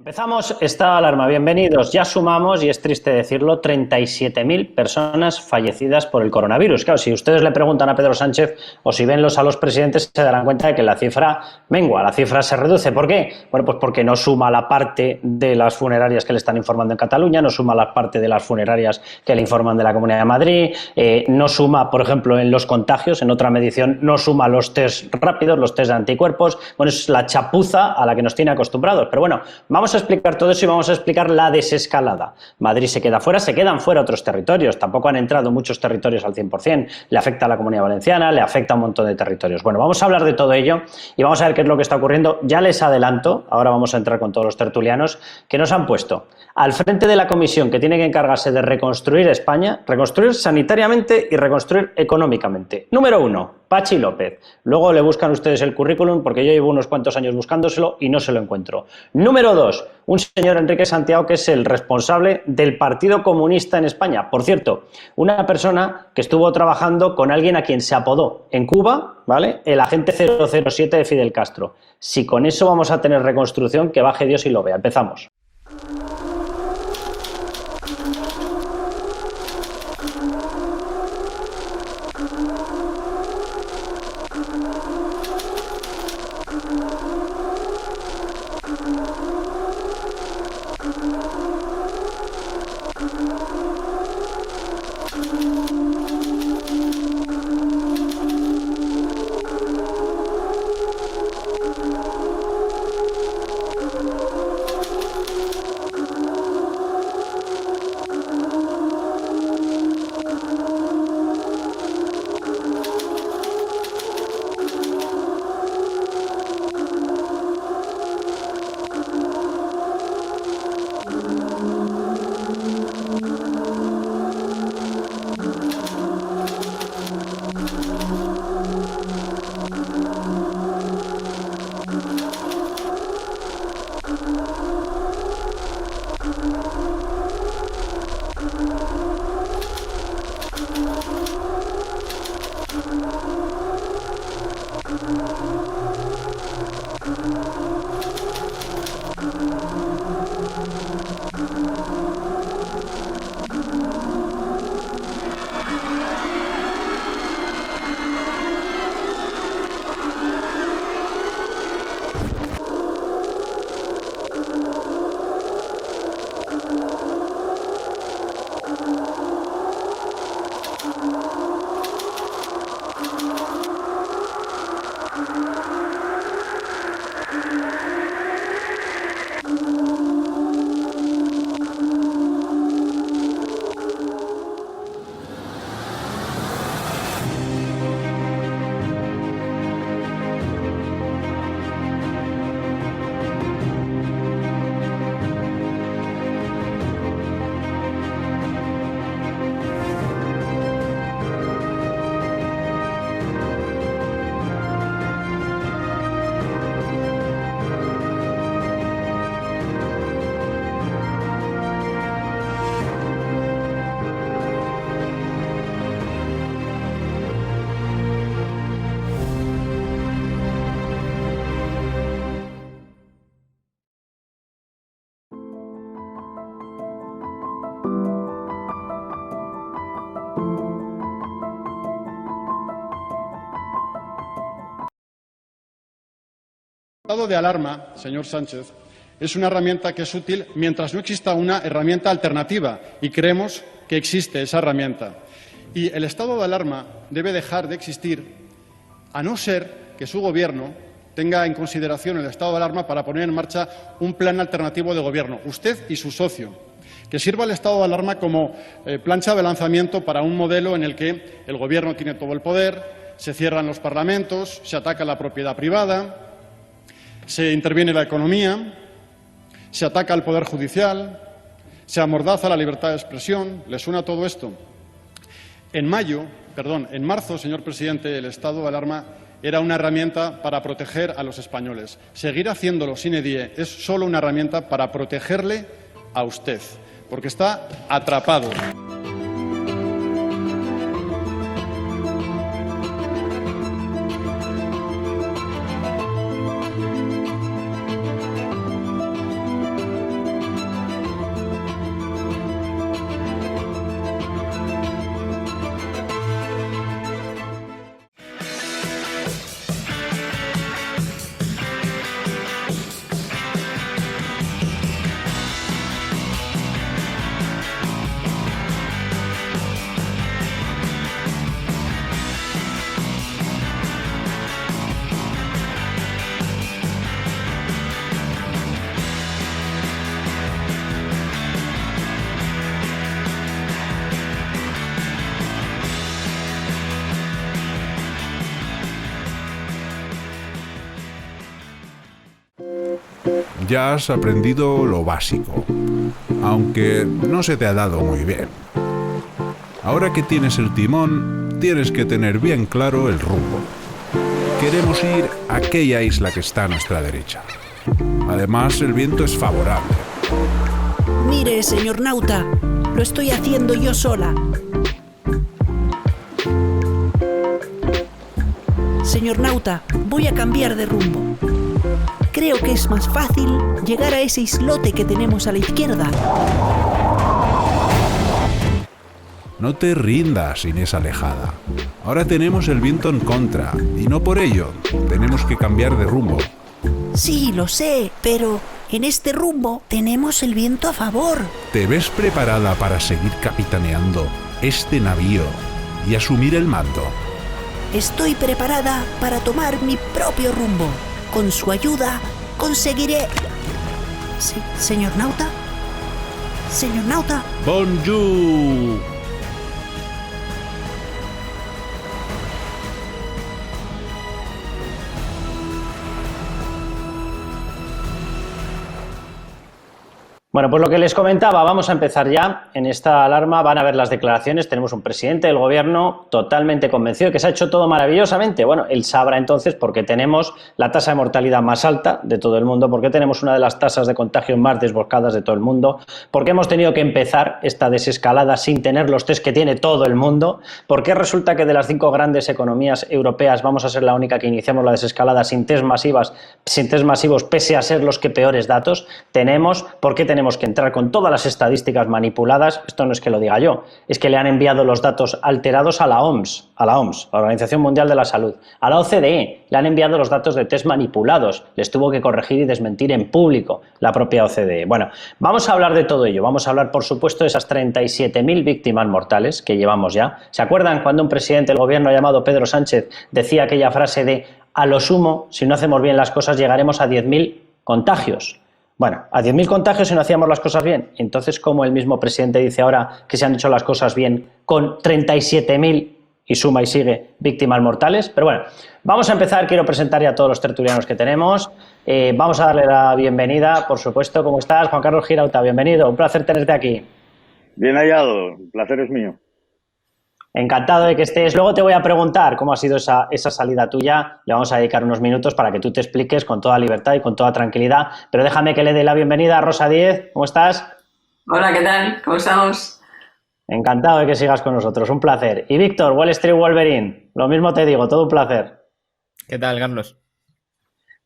Empezamos estado de alarma, bienvenidos. Ya sumamos, y es triste decirlo, 37.000 personas fallecidas por el coronavirus. Claro, si ustedes le preguntan a Pedro Sánchez o si ven a los presidentes, se darán cuenta de que la cifra mengua, la cifra se reduce. ¿Por qué? Bueno, pues porque no suma la parte de las funerarias que le están informando en Cataluña, no suma la parte de las funerarias que le informan de la Comunidad de Madrid, no suma, por ejemplo, en los contagios, en otra medición, no suma los test rápidos, los test de anticuerpos. Bueno, es la chapuza a la que nos tiene acostumbrados. Pero bueno, vamos a explicar todo eso y vamos a explicar la desescalada. Madrid se queda fuera, se quedan fuera otros territorios, tampoco han entrado muchos territorios al 100%, le afecta a la Comunidad Valenciana, le afecta a un montón de territorios. Bueno, vamos a hablar de todo ello y vamos a ver qué es lo que está ocurriendo. Ya les adelanto, ahora vamos a entrar con todos los tertulianos, que nos han puesto al frente de la comisión que tiene que encargarse de reconstruir España, reconstruir sanitariamente y reconstruir económicamente. Número 1, Pachi López. Luego le buscan ustedes el currículum porque yo llevo unos cuantos años buscándoselo y no se lo encuentro. Número 2, un señor Enrique Santiago que es el responsable del Partido Comunista en España. Por cierto, una persona que estuvo trabajando con alguien a quien se apodó en Cuba, ¿vale?, el agente 007 de Fidel Castro. Si con eso vamos a tener reconstrucción, que baje Dios y lo vea. Empezamos. El estado de alarma, señor Sánchez, es una herramienta que es útil mientras no exista una herramienta alternativa, y creemos que existe esa herramienta. Y el estado de alarma debe dejar de existir a no ser que su Gobierno tenga en consideración el estado de alarma para poner en marcha un plan alternativo de Gobierno, usted y su socio, que sirva el estado de alarma como plancha de lanzamiento para un modelo en el que el Gobierno tiene todo el poder, se cierran los parlamentos, se ataca la propiedad privada, se interviene la economía, se ataca al Poder Judicial, se amordaza la libertad de expresión. ¿Le suena todo esto? En marzo, señor presidente, el estado de alarma era una herramienta para proteger a los españoles. Seguir haciéndolo sine die es solo una herramienta para protegerle a usted, porque está atrapado. Ya has aprendido lo básico, aunque no se te ha dado muy bien. Ahora que tienes el timón, tienes que tener bien claro el rumbo. Queremos ir a aquella isla que está a nuestra derecha. Además, el viento es favorable. Mire, señor Nauta, lo estoy haciendo yo sola. Señor Nauta, voy a cambiar de rumbo. Creo que es más fácil llegar a ese islote que tenemos a la izquierda. No te rindas, Inés Alejada. Ahora tenemos el viento en contra y no por ello tenemos que cambiar de rumbo. Sí, lo sé, pero en este rumbo tenemos el viento a favor. ¿Te ves preparada para seguir capitaneando este navío y asumir el mando? Estoy preparada para tomar mi propio rumbo. Con su ayuda conseguiré... ¿Señor Nauta? ¿Señor Nauta? ¡Bonjour! Bueno, pues lo que les comentaba, vamos a empezar ya. En esta alarma van a ver las declaraciones. Tenemos un presidente del gobierno totalmente convencido de que se ha hecho todo maravillosamente. Bueno, él sabrá entonces por qué tenemos la tasa de mortalidad más alta de todo el mundo, por qué tenemos una de las tasas de contagio más desbocadas de todo el mundo, por qué hemos tenido que empezar esta desescalada sin tener los test que tiene todo el mundo, por qué resulta que de las 5 grandes economías europeas vamos a ser la única que iniciamos la desescalada sin test masivos, pese a ser los que peores datos tenemos, por qué tenemos que entrar con todas las estadísticas manipuladas. Esto no es que lo diga yo, es que le han enviado los datos alterados a la OMS, la Organización Mundial de la Salud, a la OCDE, le han enviado los datos de test manipulados, les tuvo que corregir y desmentir en público la propia OCDE. Bueno, vamos a hablar de todo ello, vamos a hablar por supuesto de esas 37.000 víctimas mortales que llevamos ya. ¿Se acuerdan cuando un presidente del gobierno llamado Pedro Sánchez decía aquella frase de a lo sumo, si no hacemos bien las cosas, llegaremos a 10.000 contagios? Bueno, a 10.000 contagios si no hacíamos las cosas bien. Entonces, ¿cómo el mismo presidente dice ahora que se han hecho las cosas bien con 37.000 y suma y sigue víctimas mortales? Pero bueno, vamos a empezar. Quiero presentar ya a todos los tertulianos que tenemos. Vamos a darle la bienvenida, por supuesto. ¿Cómo estás? Juan Carlos Girauta, bienvenido. Un placer tenerte aquí. Bien hallado. El placer es mío. Encantado de que estés. Luego te voy a preguntar cómo ha sido esa salida tuya. Le vamos a dedicar unos minutos para que tú te expliques con toda libertad y con toda tranquilidad. Pero déjame que le dé la bienvenida a Rosa Díez. ¿Cómo estás? Hola, ¿qué tal? ¿Cómo estamos? Encantado de que sigas con nosotros. Un placer. Y Víctor, Wall Street Wolverine. Lo mismo te digo, todo un placer. ¿Qué tal, Carlos?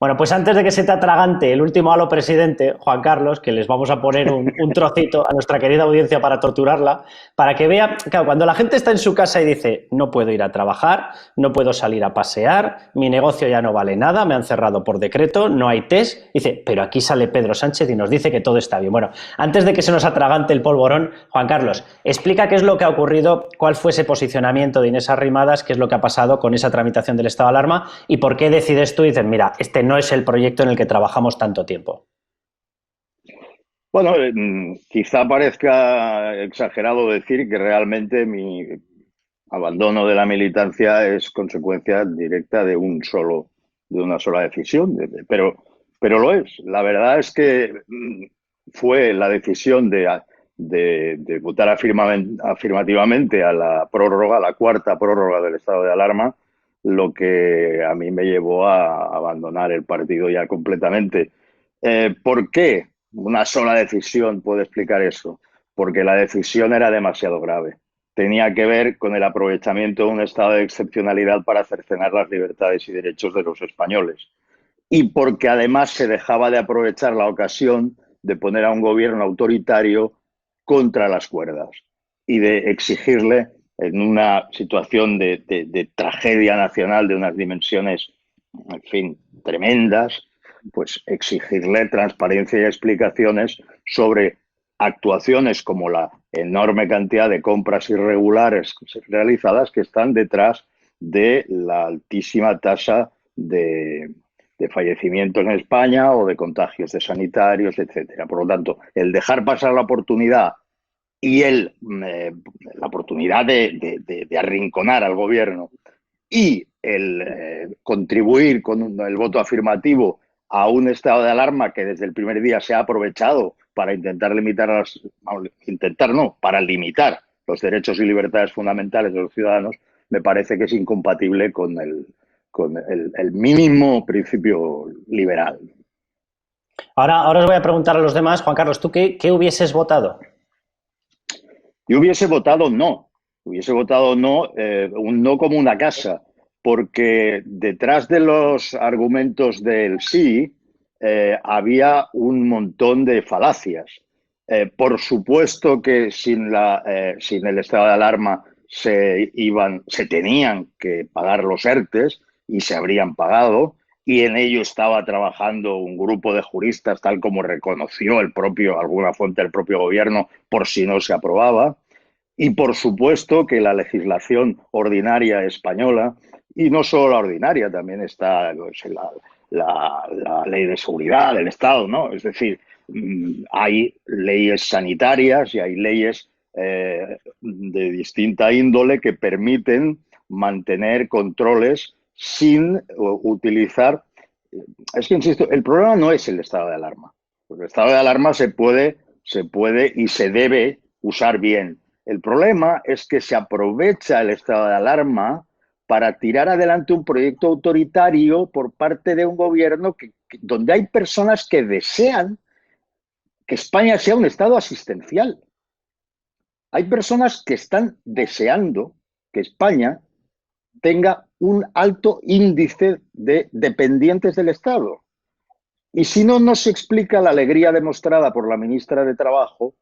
Bueno, pues antes de que se te atragante el último halo presidente, Juan Carlos, que les vamos a poner un trocito a nuestra querida audiencia para torturarla, para que vea, claro, cuando la gente está en su casa y dice, no puedo ir a trabajar, no puedo salir a pasear, mi negocio ya no vale nada, me han cerrado por decreto, no hay test, dice, pero aquí sale Pedro Sánchez y nos dice que todo está bien. Bueno, antes de que se nos atragante el polvorón, Juan Carlos, explica qué es lo que ha ocurrido, cuál fue ese posicionamiento de Inés Arrimadas, qué es lo que ha pasado con esa tramitación del estado de alarma y por qué decides tú y dices, mira, no es el proyecto en el que trabajamos tanto tiempo. Bueno, quizá parezca exagerado decir que realmente mi abandono de la militancia es consecuencia directa de una sola decisión, pero lo es. La verdad es que fue la decisión de votar afirmativamente a la prórroga, la cuarta prórroga del estado de alarma, lo que a mí me llevó a abandonar el partido ya completamente. ¿Por qué una sola decisión puede explicar eso? Porque la decisión era demasiado grave. Tenía que ver con el aprovechamiento de un estado de excepcionalidad para cercenar las libertades y derechos de los españoles. Y porque además se dejaba de aprovechar la ocasión de poner a un gobierno autoritario contra las cuerdas y de exigirle, en una situación de tragedia nacional de unas dimensiones, en fin, tremendas, pues exigirle transparencia y explicaciones sobre actuaciones como la enorme cantidad de compras irregulares realizadas que están detrás de la altísima tasa de fallecimientos en España o de contagios de sanitarios, etcétera. Por lo tanto, el dejar pasar la oportunidad y la oportunidad de arrinconar al gobierno y el contribuir con el voto afirmativo a un estado de alarma que desde el primer día se ha aprovechado para intentar para limitar los derechos y libertades fundamentales de los ciudadanos, me parece que es incompatible con el mínimo principio liberal. Ahora os voy a preguntar a los demás. Juan Carlos, ¿tú qué hubieses votado? Yo hubiese votado no. Hubiese votado no, un no como una casa, porque detrás de los argumentos del sí había un montón de falacias. Por supuesto que sin el estado de alarma se tenían que pagar los ERTES y se habrían pagado, y en ello estaba trabajando un grupo de juristas, tal como reconoció alguna fuente del propio gobierno, por si no se aprobaba. Y por supuesto que la legislación ordinaria española, y no solo la ordinaria, también está la ley de seguridad del Estado, ¿no? Es decir, hay leyes sanitarias y hay leyes de distinta índole que permiten mantener controles sin utilizar... Es que, insisto, el problema no es el estado de alarma, porque el estado de alarma se puede y se debe usar bien. El problema es que se aprovecha el estado de alarma para tirar adelante un proyecto autoritario por parte de un gobierno donde hay personas que desean que España sea un estado asistencial. Hay personas que están deseando que España tenga un alto índice de dependientes del Estado. Y si no, no se explica la alegría demostrada por la ministra de Trabajo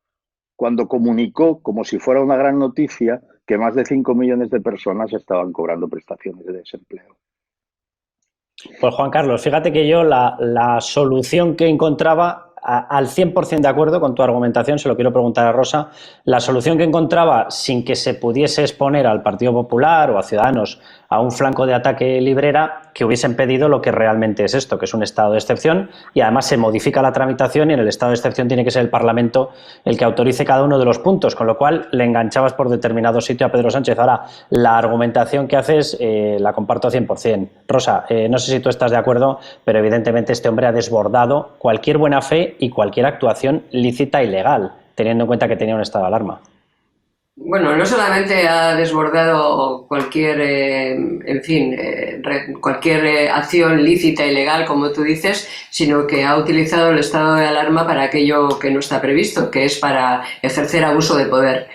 cuando comunicó, como si fuera una gran noticia, que más de 5 millones de personas estaban cobrando prestaciones de desempleo. Pues Juan Carlos, fíjate que yo la solución que encontraba, al 100% de acuerdo con tu argumentación, se lo quiero preguntar a Rosa, la solución que encontraba sin que se pudiese exponer al Partido Popular o a Ciudadanos a un flanco de ataque libre era que hubiesen pedido lo que realmente es esto, que es un estado de excepción, y además se modifica la tramitación y en el estado de excepción tiene que ser el Parlamento el que autorice cada uno de los puntos, con lo cual le enganchabas por determinado sitio a Pedro Sánchez. Ahora, la argumentación que haces la comparto 100%. Rosa, no sé si tú estás de acuerdo, pero evidentemente este hombre ha desbordado cualquier buena fe y cualquier actuación lícita y legal, teniendo en cuenta que tenía un estado de alarma. Bueno, no solamente ha desbordado cualquier, cualquier acción lícita y legal, como tú dices, sino que ha utilizado el estado de alarma para aquello que no está previsto, que es para ejercer abuso de poder.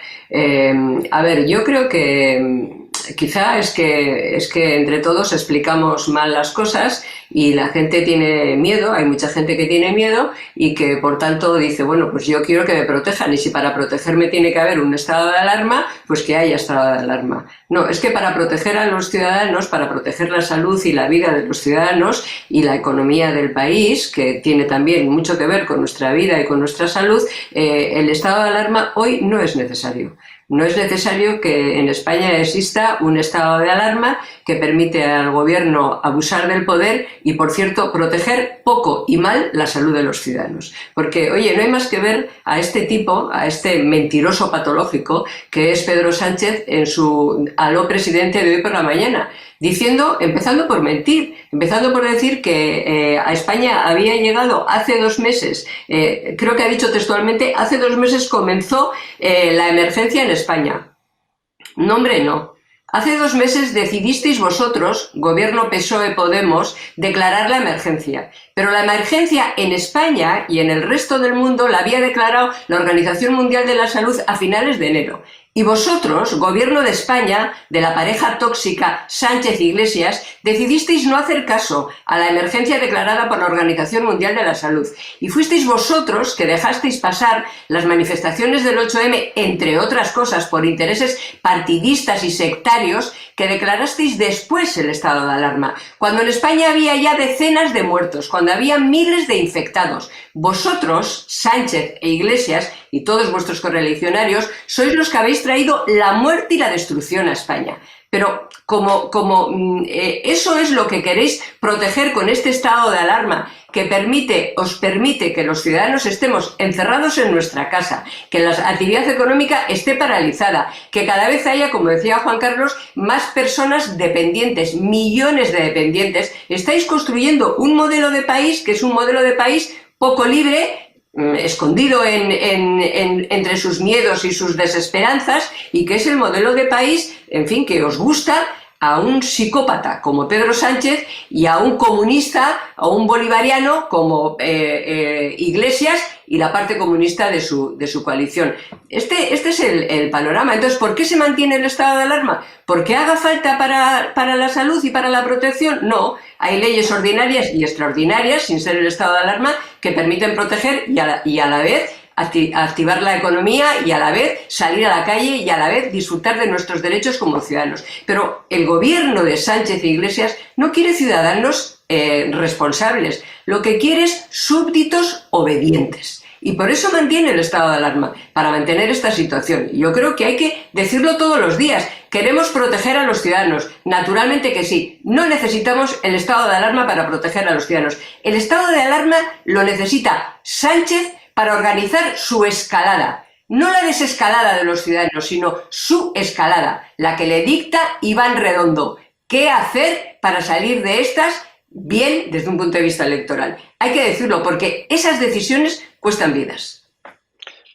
A ver, yo creo que quizá es que entre todos explicamos mal las cosas y la gente tiene miedo, hay mucha gente que tiene miedo y que por tanto dice, bueno, pues yo quiero que me protejan y si para protegerme tiene que haber un estado de alarma, pues que haya estado de alarma. No, es que para proteger a los ciudadanos, para proteger la salud y la vida de los ciudadanos y la economía del país, que tiene también mucho que ver con nuestra vida y con nuestra salud, el estado de alarma hoy no es necesario. No es necesario que en España exista un estado de alarma que permite al gobierno abusar del poder y, por cierto, proteger poco y mal la salud de los ciudadanos. Porque, oye, no hay más que ver a este tipo, a este mentiroso patológico que es Pedro Sánchez en su aló presidente de hoy por la mañana, diciendo, empezando por mentir, empezando por decir que a España había llegado hace 2 meses, creo que ha dicho textualmente, hace 2 meses comenzó la emergencia en España. No, hombre, no. Hace 2 meses decidisteis vosotros, gobierno PSOE-Podemos, declarar la emergencia. Pero la emergencia en España y en el resto del mundo la había declarado la Organización Mundial de la Salud a finales de enero. Y vosotros, gobierno de España, de la pareja tóxica Sánchez-Iglesias, decidisteis no hacer caso a la emergencia declarada por la Organización Mundial de la Salud. Y fuisteis vosotros que dejasteis pasar las manifestaciones del 8M, entre otras cosas, por intereses partidistas y sectarios, que declarasteis después el estado de alarma, cuando en España había ya decenas de muertos, cuando había miles de infectados. Vosotros, Sánchez e Iglesias, y todos vuestros correligionarios, sois los que habéis traído la muerte y la destrucción a España. Pero eso es lo que queréis proteger con este estado de alarma, que os permite que los ciudadanos estemos encerrados en nuestra casa, que la actividad económica esté paralizada, que cada vez haya, como decía Juan Carlos, más personas dependientes, millones de dependientes. Estáis construyendo un modelo de país que es un modelo de país poco libre, escondido entre sus miedos y sus desesperanzas, y que es el modelo de país, en fin, que os gusta a un psicópata como Pedro Sánchez y a un comunista o un bolivariano como Iglesias y la parte comunista de su coalición. Este es el panorama. Entonces, ¿por qué se mantiene el estado de alarma? ¿Porque haga falta para la salud y para la protección? No. Hay leyes ordinarias y extraordinarias, sin ser el estado de alarma, que permiten proteger y a la vez activar la economía y a la vez salir a la calle y a la vez disfrutar de nuestros derechos como ciudadanos. Pero el gobierno de Sánchez e Iglesias no quiere ciudadanos responsables, lo que quiere es súbditos obedientes. Y por eso mantiene el estado de alarma, para mantener esta situación. Y yo creo que hay que decirlo todos los días. Queremos proteger a los ciudadanos. Naturalmente que sí. No necesitamos el estado de alarma para proteger a los ciudadanos. El estado de alarma lo necesita Sánchez para organizar su escalada. No la desescalada de los ciudadanos, sino su escalada, la que le dicta Iván Redondo. ¿Qué hacer para salir de estas bien desde un punto de vista electoral? Hay que decirlo, porque esas decisiones cuestan vidas.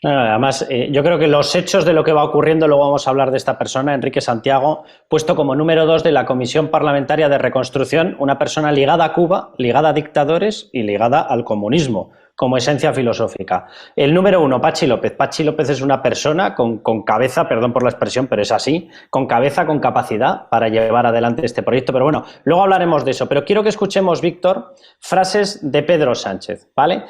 Además, yo creo que los hechos de lo que va ocurriendo, luego vamos a hablar de esta persona, Enrique Santiago, puesto como número 2 de la Comisión Parlamentaria de Reconstrucción, una persona ligada a Cuba, ligada a dictadores y ligada al comunismo como esencia filosófica. El número 1, Patxi López. Patxi López es una persona con cabeza, perdón por la expresión, pero es así, con cabeza, con capacidad para llevar adelante este proyecto. Pero bueno, luego hablaremos de eso. Pero quiero que escuchemos, Víctor, frases de Pedro Sánchez, ¿vale?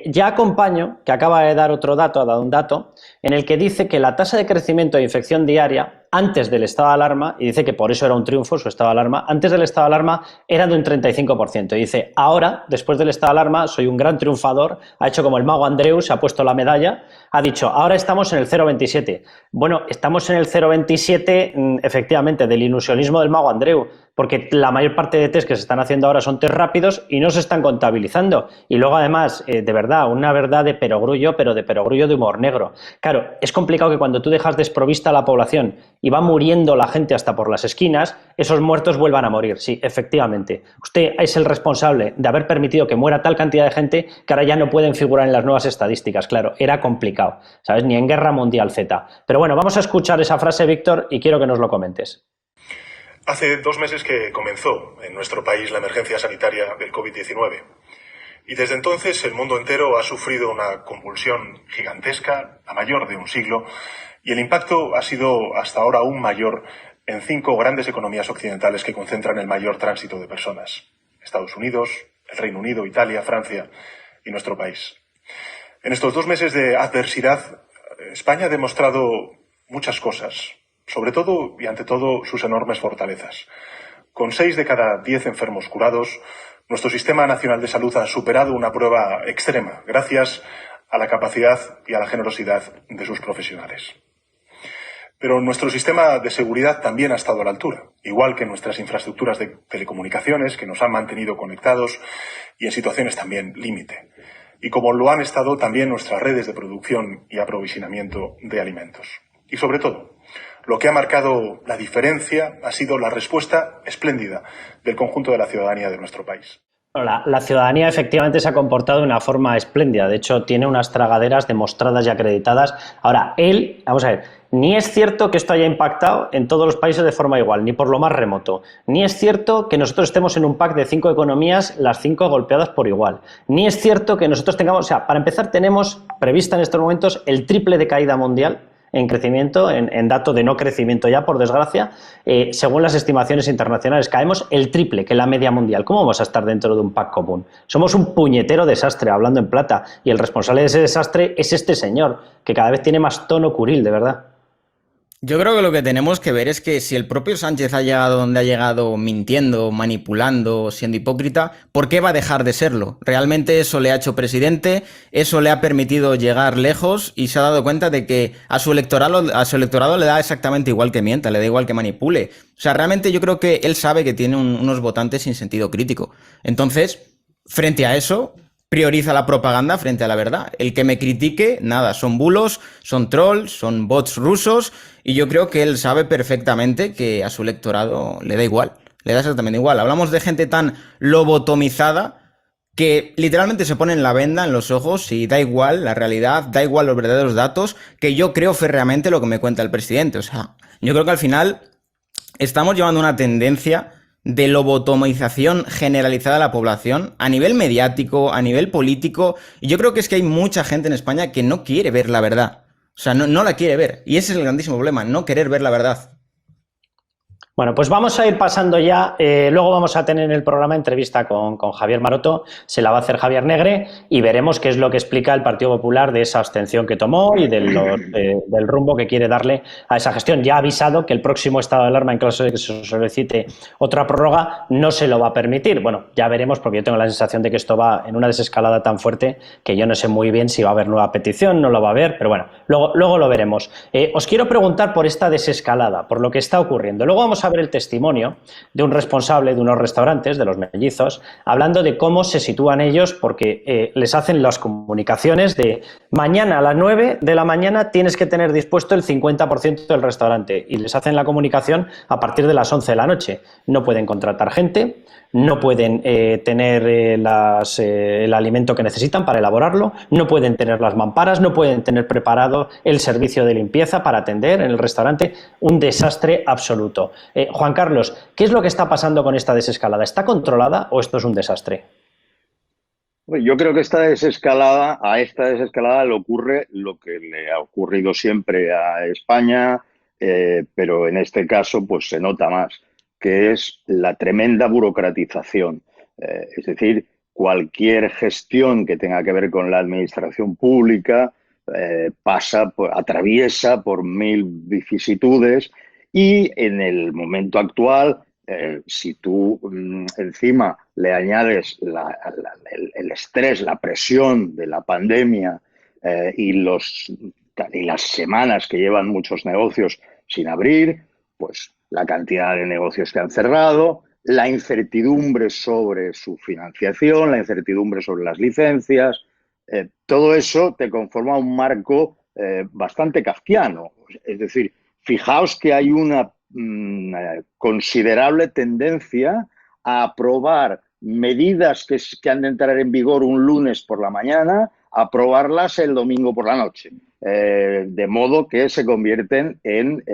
Ya acompaño, que acaba de dar otro dato, ha dado un dato, en el que dice que la tasa de crecimiento de infección diaria antes del estado de alarma, y dice que por eso era un triunfo su estado de alarma, antes del estado de alarma era de un 35%. Y dice, ahora, después del estado de alarma, soy un gran triunfador, ha hecho como el mago Andreu, se ha puesto la medalla, ha dicho, ahora estamos en el 0,27. Bueno, estamos en el 0,27, efectivamente, del ilusionismo del mago Andreu, porque la mayor parte de test que se están haciendo ahora son test rápidos y no se están contabilizando. Y luego, además, de verdad, una verdad de perogrullo, pero de perogrullo de humor negro. Claro, es complicado que cuando tú dejas desprovista a la población y va muriendo la gente hasta por las esquinas, esos muertos vuelvan a morir. Sí, efectivamente. Usted es el responsable de haber permitido que muera tal cantidad de gente que ahora ya no pueden figurar en las nuevas estadísticas. Claro, era complicado, ¿sabes? Ni en Guerra Mundial Z. Pero bueno, vamos a escuchar esa frase, Víctor, y quiero que nos lo comentes. Hace 2 meses que comenzó en nuestro país la emergencia sanitaria del COVID-19 y desde entonces el mundo entero ha sufrido una convulsión gigantesca, la mayor de un siglo, y el impacto ha sido hasta ahora aún mayor en 5 grandes economías occidentales que concentran el mayor tránsito de personas: Estados Unidos, el Reino Unido, Italia, Francia y nuestro país. En estos 2 meses de adversidad, España ha demostrado muchas cosas, sobre todo y ante todo sus enormes fortalezas. Con 6 de cada 10 enfermos curados, nuestro Sistema Nacional de Salud ha superado una prueba extrema, gracias a la capacidad y a la generosidad de sus profesionales. Pero nuestro sistema de seguridad también ha estado a la altura, igual que nuestras infraestructuras de telecomunicaciones, que nos han mantenido conectados y en situaciones también límite. Y como lo han estado también nuestras redes de producción y aprovisionamiento de alimentos. Y sobre todo, lo que ha marcado la diferencia ha sido la respuesta espléndida del conjunto de la ciudadanía de nuestro país. La ciudadanía efectivamente se ha comportado de una forma espléndida. De hecho, tiene unas tragaderas demostradas y acreditadas. Ahora, vamos a ver, ni es cierto que esto haya impactado en todos los países de forma igual, ni por lo más remoto. Ni es cierto que nosotros estemos en un pack de 5 economías, las 5 golpeadas por igual. Ni es cierto que nosotros tengamos, o sea, para empezar, tenemos prevista en estos momentos el triple de caída mundial en crecimiento, en dato de no crecimiento ya, por desgracia, según las estimaciones internacionales. Caemos el triple que la media mundial. ¿Cómo vamos a estar dentro de un pack común? Somos un puñetero desastre, hablando en plata, y el responsable de ese desastre es este señor, que cada vez tiene más tono curil, de verdad. Yo creo que lo que tenemos que ver es que si el propio Sánchez ha llegado donde ha llegado mintiendo, manipulando, siendo hipócrita, ¿por qué va a dejar de serlo? Realmente eso le ha hecho presidente, eso le ha permitido llegar lejos y se ha dado cuenta de que a su electorado le da exactamente igual que mienta, le da igual que manipule. O sea, realmente yo creo que él sabe que tiene unos votantes sin sentido crítico. Entonces, frente a eso, prioriza la propaganda frente a la verdad. El que me critique, nada, son bulos, son trolls, son bots rusos, y yo creo que él sabe perfectamente que a su electorado le da igual, le da exactamente igual. Hablamos de gente tan lobotomizada que literalmente se ponen la venda en los ojos y da igual la realidad, da igual los verdaderos datos, que yo creo férreamente lo que me cuenta el presidente. O sea, yo creo que al final estamos llevando una tendencia de lobotomización generalizada de la población a nivel mediático, a nivel político, y yo creo que es que hay mucha gente en España que no quiere ver la verdad. O sea, no la quiere ver. Y ese es el grandísimo problema, no querer ver la verdad. Bueno, pues vamos a ir pasando ya. Luego vamos a tener en el programa entrevista con Javier Maroto, se la va a hacer Javier Negre y veremos qué es lo que explica el Partido Popular de esa abstención que tomó y del rumbo que quiere darle a esa gestión. Ya ha avisado que el próximo estado de alarma, en caso de que se solicite otra prórroga, no se lo va a permitir. Bueno, ya veremos, porque yo tengo la sensación de que esto va en una desescalada tan fuerte que yo no sé muy bien si va a haber nueva petición, no lo va a haber, pero bueno, luego lo veremos. Os quiero preguntar por esta desescalada, por lo que está ocurriendo. Luego vamos a ver el testimonio de un responsable de unos restaurantes, de los Mellizos, hablando de cómo se sitúan ellos, porque les hacen las comunicaciones de mañana a las 9 de la mañana tienes que tener dispuesto el 50% del restaurante, y les hacen la comunicación a partir de las 11 de la noche. No pueden contratar gente, no pueden tener el alimento que necesitan para elaborarlo, no pueden tener las mamparas, no pueden tener preparado el servicio de limpieza para atender en el restaurante. Un desastre absoluto. Juan Carlos, ¿qué es lo que está pasando con esta desescalada? ¿Está controlada o esto es un desastre? Yo creo que a esta desescalada le ocurre lo que le ha ocurrido siempre a España, pero en este caso pues se nota más, que es la tremenda burocratización. Es decir, cualquier gestión que tenga que ver con la administración pública atraviesa por mil vicisitudes, y en el momento actual, si tú encima le añades el estrés, la presión de la pandemia y las semanas que llevan muchos negocios sin abrir, pues la cantidad de negocios que han cerrado, la incertidumbre sobre su financiación, la incertidumbre sobre las licencias, todo eso te conforma un marco bastante kafkiano. Es decir, fijaos que hay una considerable tendencia a aprobar medidas que han de entrar en vigor un lunes por la mañana, aprobarlas el domingo por la noche. De modo que se convierten en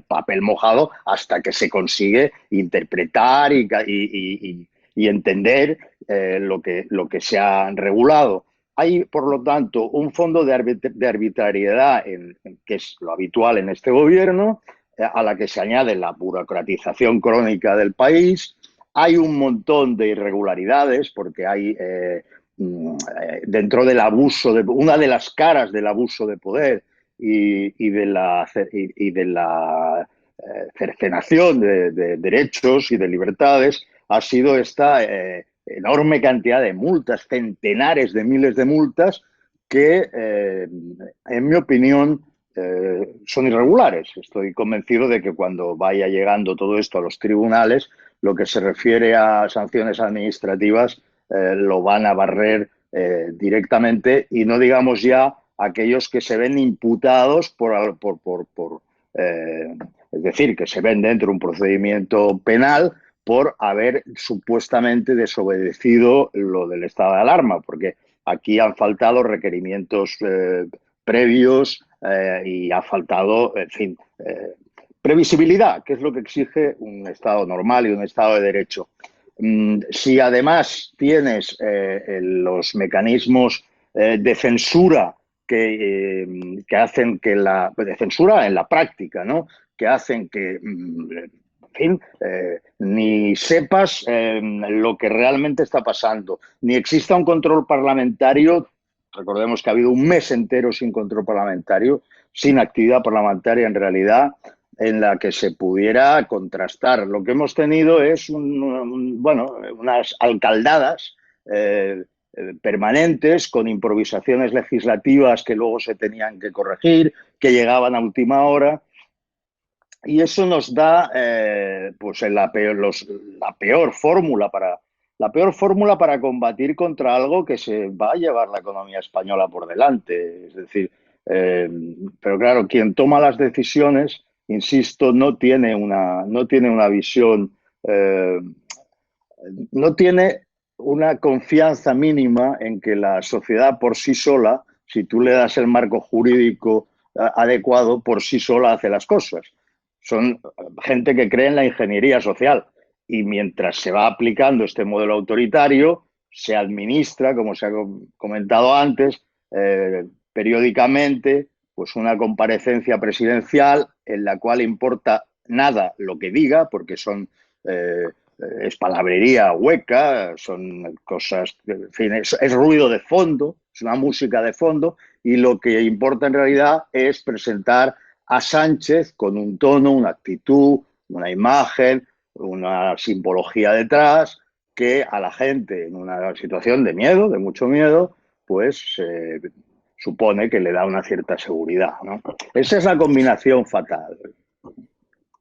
papel mojado hasta que se consigue interpretar y entender lo que se ha regulado. Hay, por lo tanto, un fondo de arbitrariedad que es lo habitual en este gobierno, a la que se añade la burocratización crónica del país. Hay un montón de irregularidades porque hay dentro del abuso, una de las caras del abuso de poder y de la cercenación de derechos y de libertades, ha sido esta enorme cantidad de multas, centenares de miles de multas que, en mi opinión, son irregulares. Estoy convencido de que cuando vaya llegando todo esto a los tribunales, lo que se refiere a sanciones administrativas lo van a barrer directamente, y no digamos ya aquellos que se ven imputados es decir, que se ven dentro de un procedimiento penal por haber supuestamente desobedecido lo del estado de alarma, porque aquí han faltado requerimientos previos y ha faltado, en fin, previsibilidad, que es lo que exige un Estado normal y un Estado de Derecho. Si además tienes los mecanismos de censura que hacen que de censura en la práctica, ¿no?, que hacen que, en fin, ni sepas lo que realmente está pasando, ni exista un control parlamentario. Recordemos que ha habido un mes entero sin control parlamentario. sin actividad parlamentaria en realidad en la que se pudiera contrastar. Lo que hemos tenido es unas alcaldadas permanentes con improvisaciones legislativas que luego se tenían que corregir, que llegaban a última hora. Y eso nos da la peor fórmula para combatir contra algo que se va a llevar la economía española por delante. Es decir, pero claro, quien toma las decisiones, insisto, no tiene una visión, no tiene una confianza mínima en que la sociedad por sí sola, si tú le das el marco jurídico adecuado, por sí sola hace las cosas. Son gente que cree en la ingeniería social y mientras se va aplicando este modelo autoritario, se administra, como se ha comentado antes, periódicamente, pues una comparecencia presidencial en la cual importa nada lo que diga, porque es palabrería hueca, son cosas, en fin, es ruido de fondo, es una música de fondo, y lo que importa en realidad es presentar a Sánchez con un tono, una actitud, una imagen, una simbología detrás, que a la gente en una situación de miedo, de mucho miedo, pues supone que le da una cierta seguridad, ¿no? Esa es la combinación fatal.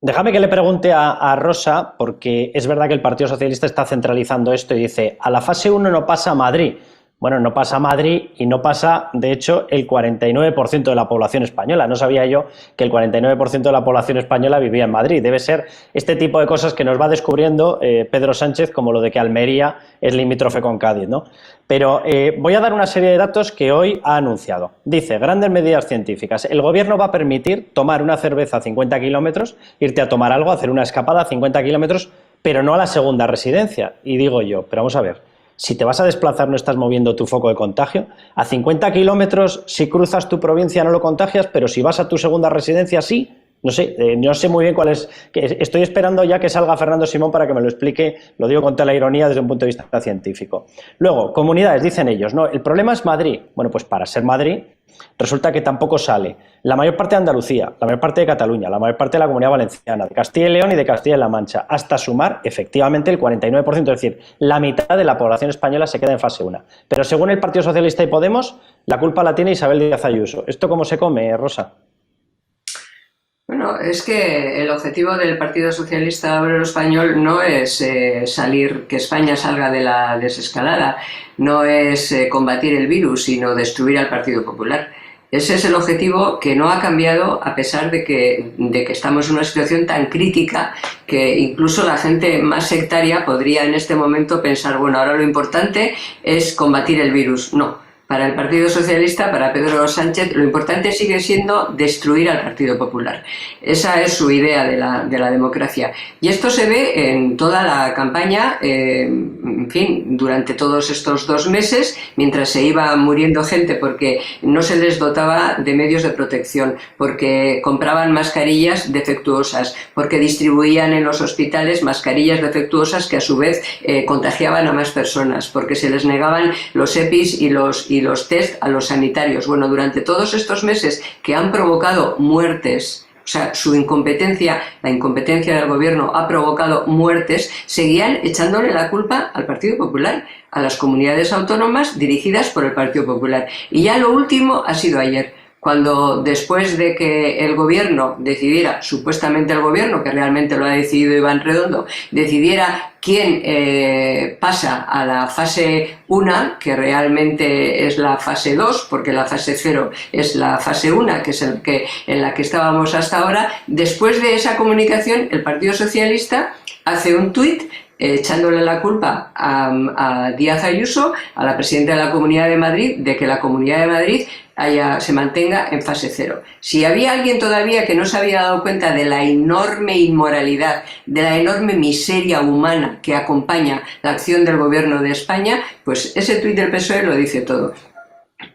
Déjame que le pregunte a Rosa, porque es verdad que el Partido Socialista está centralizando esto y dice, a la fase 1 no pasa Madrid. Bueno, no pasa Madrid y no pasa, de hecho, el 49% de la población española. No sabía yo que el 49% de la población española vivía en Madrid. Debe ser este tipo de cosas que nos va descubriendo Pedro Sánchez, como lo de que Almería es limítrofe con Cádiz, ¿no? Pero voy a dar una serie de datos que hoy ha anunciado. Dice, grandes medidas científicas. El gobierno va a permitir tomar una cerveza a 50 kilómetros, irte a tomar algo, hacer una escapada a 50 kilómetros, pero no a la segunda residencia. Y digo yo, pero vamos a ver. Si te vas a desplazar no estás moviendo tu foco de contagio. A 50 kilómetros, si cruzas tu provincia no lo contagias, pero si vas a tu segunda residencia sí. No sé muy bien cuál es. Estoy esperando ya que salga Fernando Simón para que me lo explique, lo digo con toda la ironía desde un punto de vista científico. Luego, comunidades, dicen ellos, ¿no? El problema es Madrid. Bueno, pues para ser Madrid, resulta que tampoco sale la mayor parte de Andalucía, la mayor parte de Cataluña, la mayor parte de la Comunidad Valenciana, de Castilla y León y de Castilla-La Mancha, hasta sumar efectivamente el 49%, es decir, la mitad de la población española se queda en fase 1. Pero según el Partido Socialista y Podemos, la culpa la tiene Isabel Díaz Ayuso. ¿Esto cómo se come, Rosa? Bueno, es que el objetivo del Partido Socialista Obrero Español no es que España salga de la desescalada, no es combatir el virus, sino destruir al Partido Popular. Ese es el objetivo que no ha cambiado a pesar de que estamos en una situación tan crítica que incluso la gente más sectaria podría en este momento pensar, bueno, ahora lo importante es combatir el virus. No. Para el Partido Socialista, para Pedro Sánchez, lo importante sigue siendo destruir al Partido Popular. Esa es su idea de la democracia. Y esto se ve en toda la campaña, en fin, durante todos estos 2 meses, mientras se iba muriendo gente porque no se les dotaba de medios de protección, porque compraban mascarillas defectuosas, porque distribuían en los hospitales mascarillas defectuosas que a su vez contagiaban a más personas, porque se les negaban los EPIs y los test a los sanitarios. Bueno, durante todos estos meses que han provocado muertes, o sea, su incompetencia, la incompetencia del gobierno ha provocado muertes, seguían echándole la culpa al Partido Popular, a las comunidades autónomas dirigidas por el Partido Popular. Y ya lo último ha sido ayer, cuando después de que el gobierno decidiera, supuestamente el gobierno, que realmente lo ha decidido Iván Redondo, decidiera quién pasa a la fase 1, que realmente es la fase 2, porque la fase 0 es la fase 1, que es en la que estábamos hasta ahora, después de esa comunicación, el Partido Socialista hace un tuit echándole la culpa a Díaz Ayuso, a la presidenta de la Comunidad de Madrid, de que la Comunidad de Madrid se mantenga en fase 0. Si había alguien todavía que no se había dado cuenta de la enorme inmoralidad, de la enorme miseria humana que acompaña la acción del gobierno de España, pues ese tuit del PSOE lo dice todo.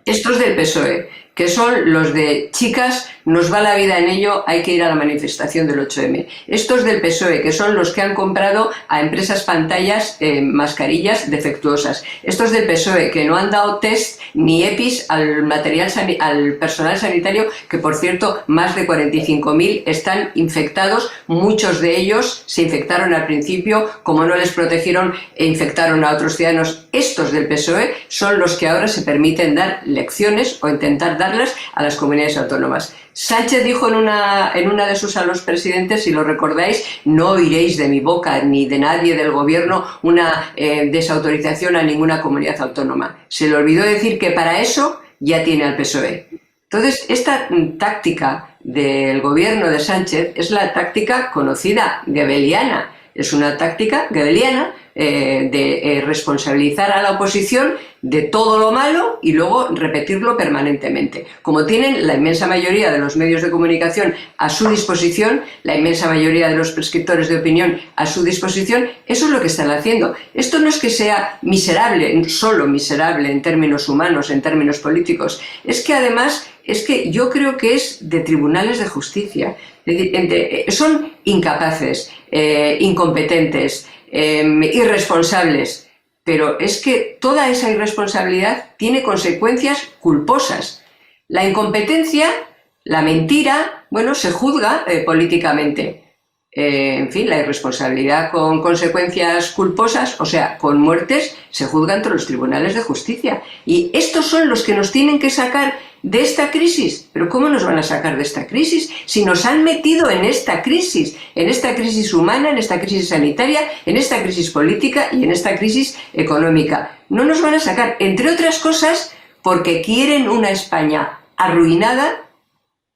Estos del PSOE, que son los de chicas, nos va la vida en ello, hay que ir a la manifestación del 8M. Estos del PSOE, que son los que han comprado a empresas pantallas mascarillas defectuosas. Estos del PSOE, que no han dado test ni EPIs al personal sanitario, que por cierto, más de 45.000 están infectados, muchos de ellos se infectaron al principio, como no les protegieron e infectaron a otros ciudadanos. Estos del PSOE son los que ahora se permiten dar lecciones o intentar darlas a las comunidades autónomas. Sánchez dijo en una de sus a los presidentes, si lo recordáis, no oiréis de mi boca ni de nadie del gobierno una desautorización a ninguna comunidad autónoma. Se le olvidó decir que para eso ya tiene al PSOE. Entonces, esta táctica del gobierno de Sánchez es la táctica conocida, goebbeliana. Es una táctica goebbeliana de responsabilizar a la oposición de todo lo malo y luego repetirlo permanentemente. Como tienen la inmensa mayoría de los medios de comunicación a su disposición, la inmensa mayoría de los prescriptores de opinión a su disposición, eso es lo que están haciendo. Esto no es que sea miserable, solo miserable en términos humanos, en términos políticos, es que además yo creo que es de tribunales de justicia. Es decir, son incapaces, incompetentes, irresponsables, pero es que toda esa irresponsabilidad tiene consecuencias culposas. La incompetencia, la mentira, bueno, se juzga políticamente. En fin, la irresponsabilidad con consecuencias culposas, o sea, con muertes, se juzga ante los tribunales de justicia. Y estos son los que nos tienen que sacar de esta crisis. ¿Pero cómo nos van a sacar de esta crisis? Si nos han metido en esta crisis humana, en esta crisis sanitaria, en esta crisis política y en esta crisis económica. No nos van a sacar, entre otras cosas, porque quieren una España arruinada,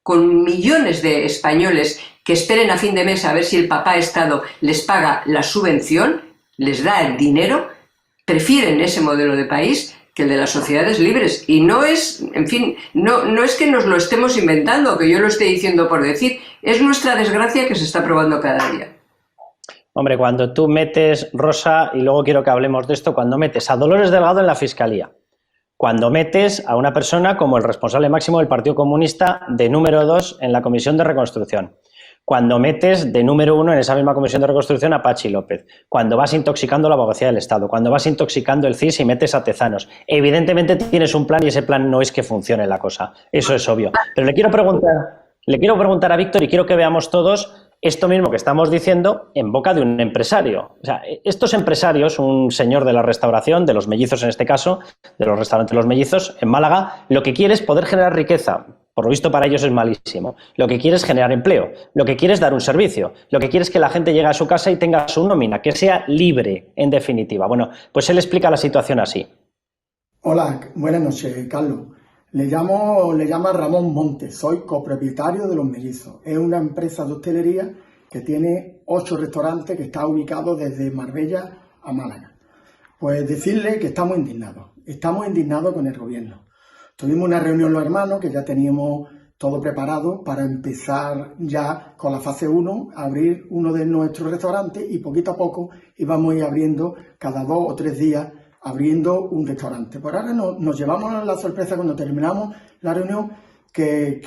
con millones de españoles que esperen a fin de mes a ver si el papá Estado les paga la subvención, les da el dinero, prefieren ese modelo de país que el de las sociedades libres. Y no es, en fin, no es que nos lo estemos inventando, que yo lo esté diciendo por decir, es nuestra desgracia que se está probando cada día. Hombre, cuando tú metes, Rosa, y luego quiero que hablemos de esto, cuando metes a Dolores Delgado en la Fiscalía, cuando metes a una persona como el responsable máximo del Partido Comunista de número 2 en la Comisión de Reconstrucción, cuando metes de número 1 en esa misma Comisión de Reconstrucción a Pachi López, cuando vas intoxicando la abogacía del Estado, cuando vas intoxicando el CIS y metes a Tezanos, evidentemente tienes un plan y ese plan no es que funcione la cosa, eso es obvio. Pero le quiero preguntar a Víctor y quiero que veamos todos esto mismo que estamos diciendo en boca de un empresario. O sea, estos empresarios, un señor de la restauración, de los mellizos en este caso, de los restaurantes Los Mellizos, en Málaga, lo que quiere es poder generar riqueza. Por lo visto para ellos es malísimo. Lo que quiere es generar empleo, lo que quiere es dar un servicio, lo que quiere es que la gente llegue a su casa y tenga su nómina, que sea libre, en definitiva. Bueno, pues él explica la situación así. Hola, buenas noches, Carlos. Le llamo Ramón Montes, soy copropietario de Los Mellizos. Es una empresa de hostelería que tiene 8 restaurantes que está ubicado desde Marbella a Málaga. Pues decirle que estamos indignados con el gobierno. Tuvimos una reunión los hermanos que ya teníamos todo preparado para empezar ya con la fase 1, abrir uno de nuestros restaurantes y poquito a poco íbamos a ir abriendo cada 2 o 3 días abriendo un restaurante. Por ahora nos llevamos la sorpresa cuando terminamos la reunión que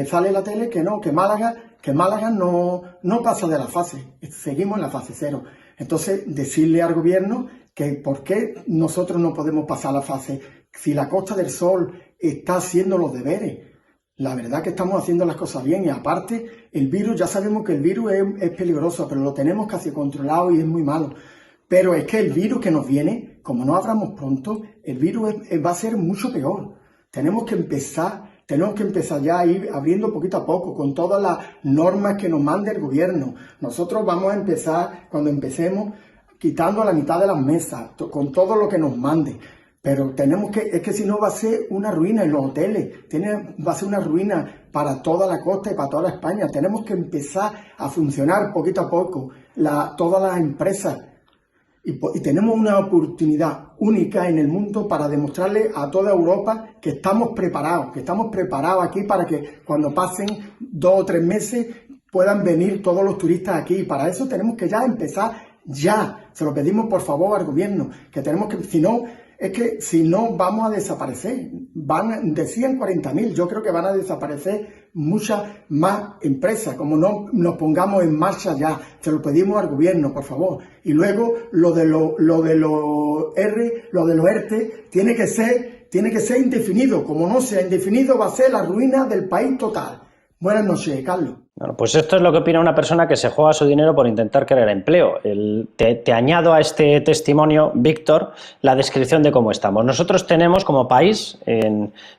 sale la tele, que Málaga no pasa de la fase, seguimos en la fase 0. Entonces, decirle al gobierno que por qué nosotros no podemos pasar a la fase, si la Costa del Sol está haciendo los deberes. La verdad que estamos haciendo las cosas bien y aparte el virus, ya sabemos que el virus es peligroso, pero lo tenemos casi controlado y es muy malo. Pero es que el virus que nos viene, como no abramos pronto, el virus va a ser mucho peor. Tenemos que empezar ya a ir abriendo poquito a poco, con todas las normas que nos mande el gobierno. Nosotros vamos a empezar, cuando empecemos, quitando la mitad de las mesas, con todo lo que nos mande. Pero es que si no va a ser una ruina en los hoteles, va a ser una ruina para toda la costa y para toda España. Tenemos que empezar a funcionar poquito a poco, todas las empresas. Y tenemos una oportunidad única en el mundo para demostrarle a toda Europa que estamos preparados aquí para que cuando pasen 2 o 3 meses puedan venir todos los turistas aquí. Y para eso tenemos que ya empezar, ya. Se lo pedimos por favor al gobierno, que tenemos que, si no, Es que si no vamos a desaparecer, decían 40.000, yo creo que van a desaparecer muchas más empresas, como no nos pongamos en marcha ya, se lo pedimos al gobierno, por favor. Y luego lo de los ERTE tiene que ser indefinido, como no sea indefinido va a ser la ruina del país total. Buenas noches, Carlos. Bueno, pues esto es lo que opina una persona que se juega su dinero por intentar crear empleo. Te añado a este testimonio, Víctor, la descripción de cómo estamos. Nosotros tenemos como país,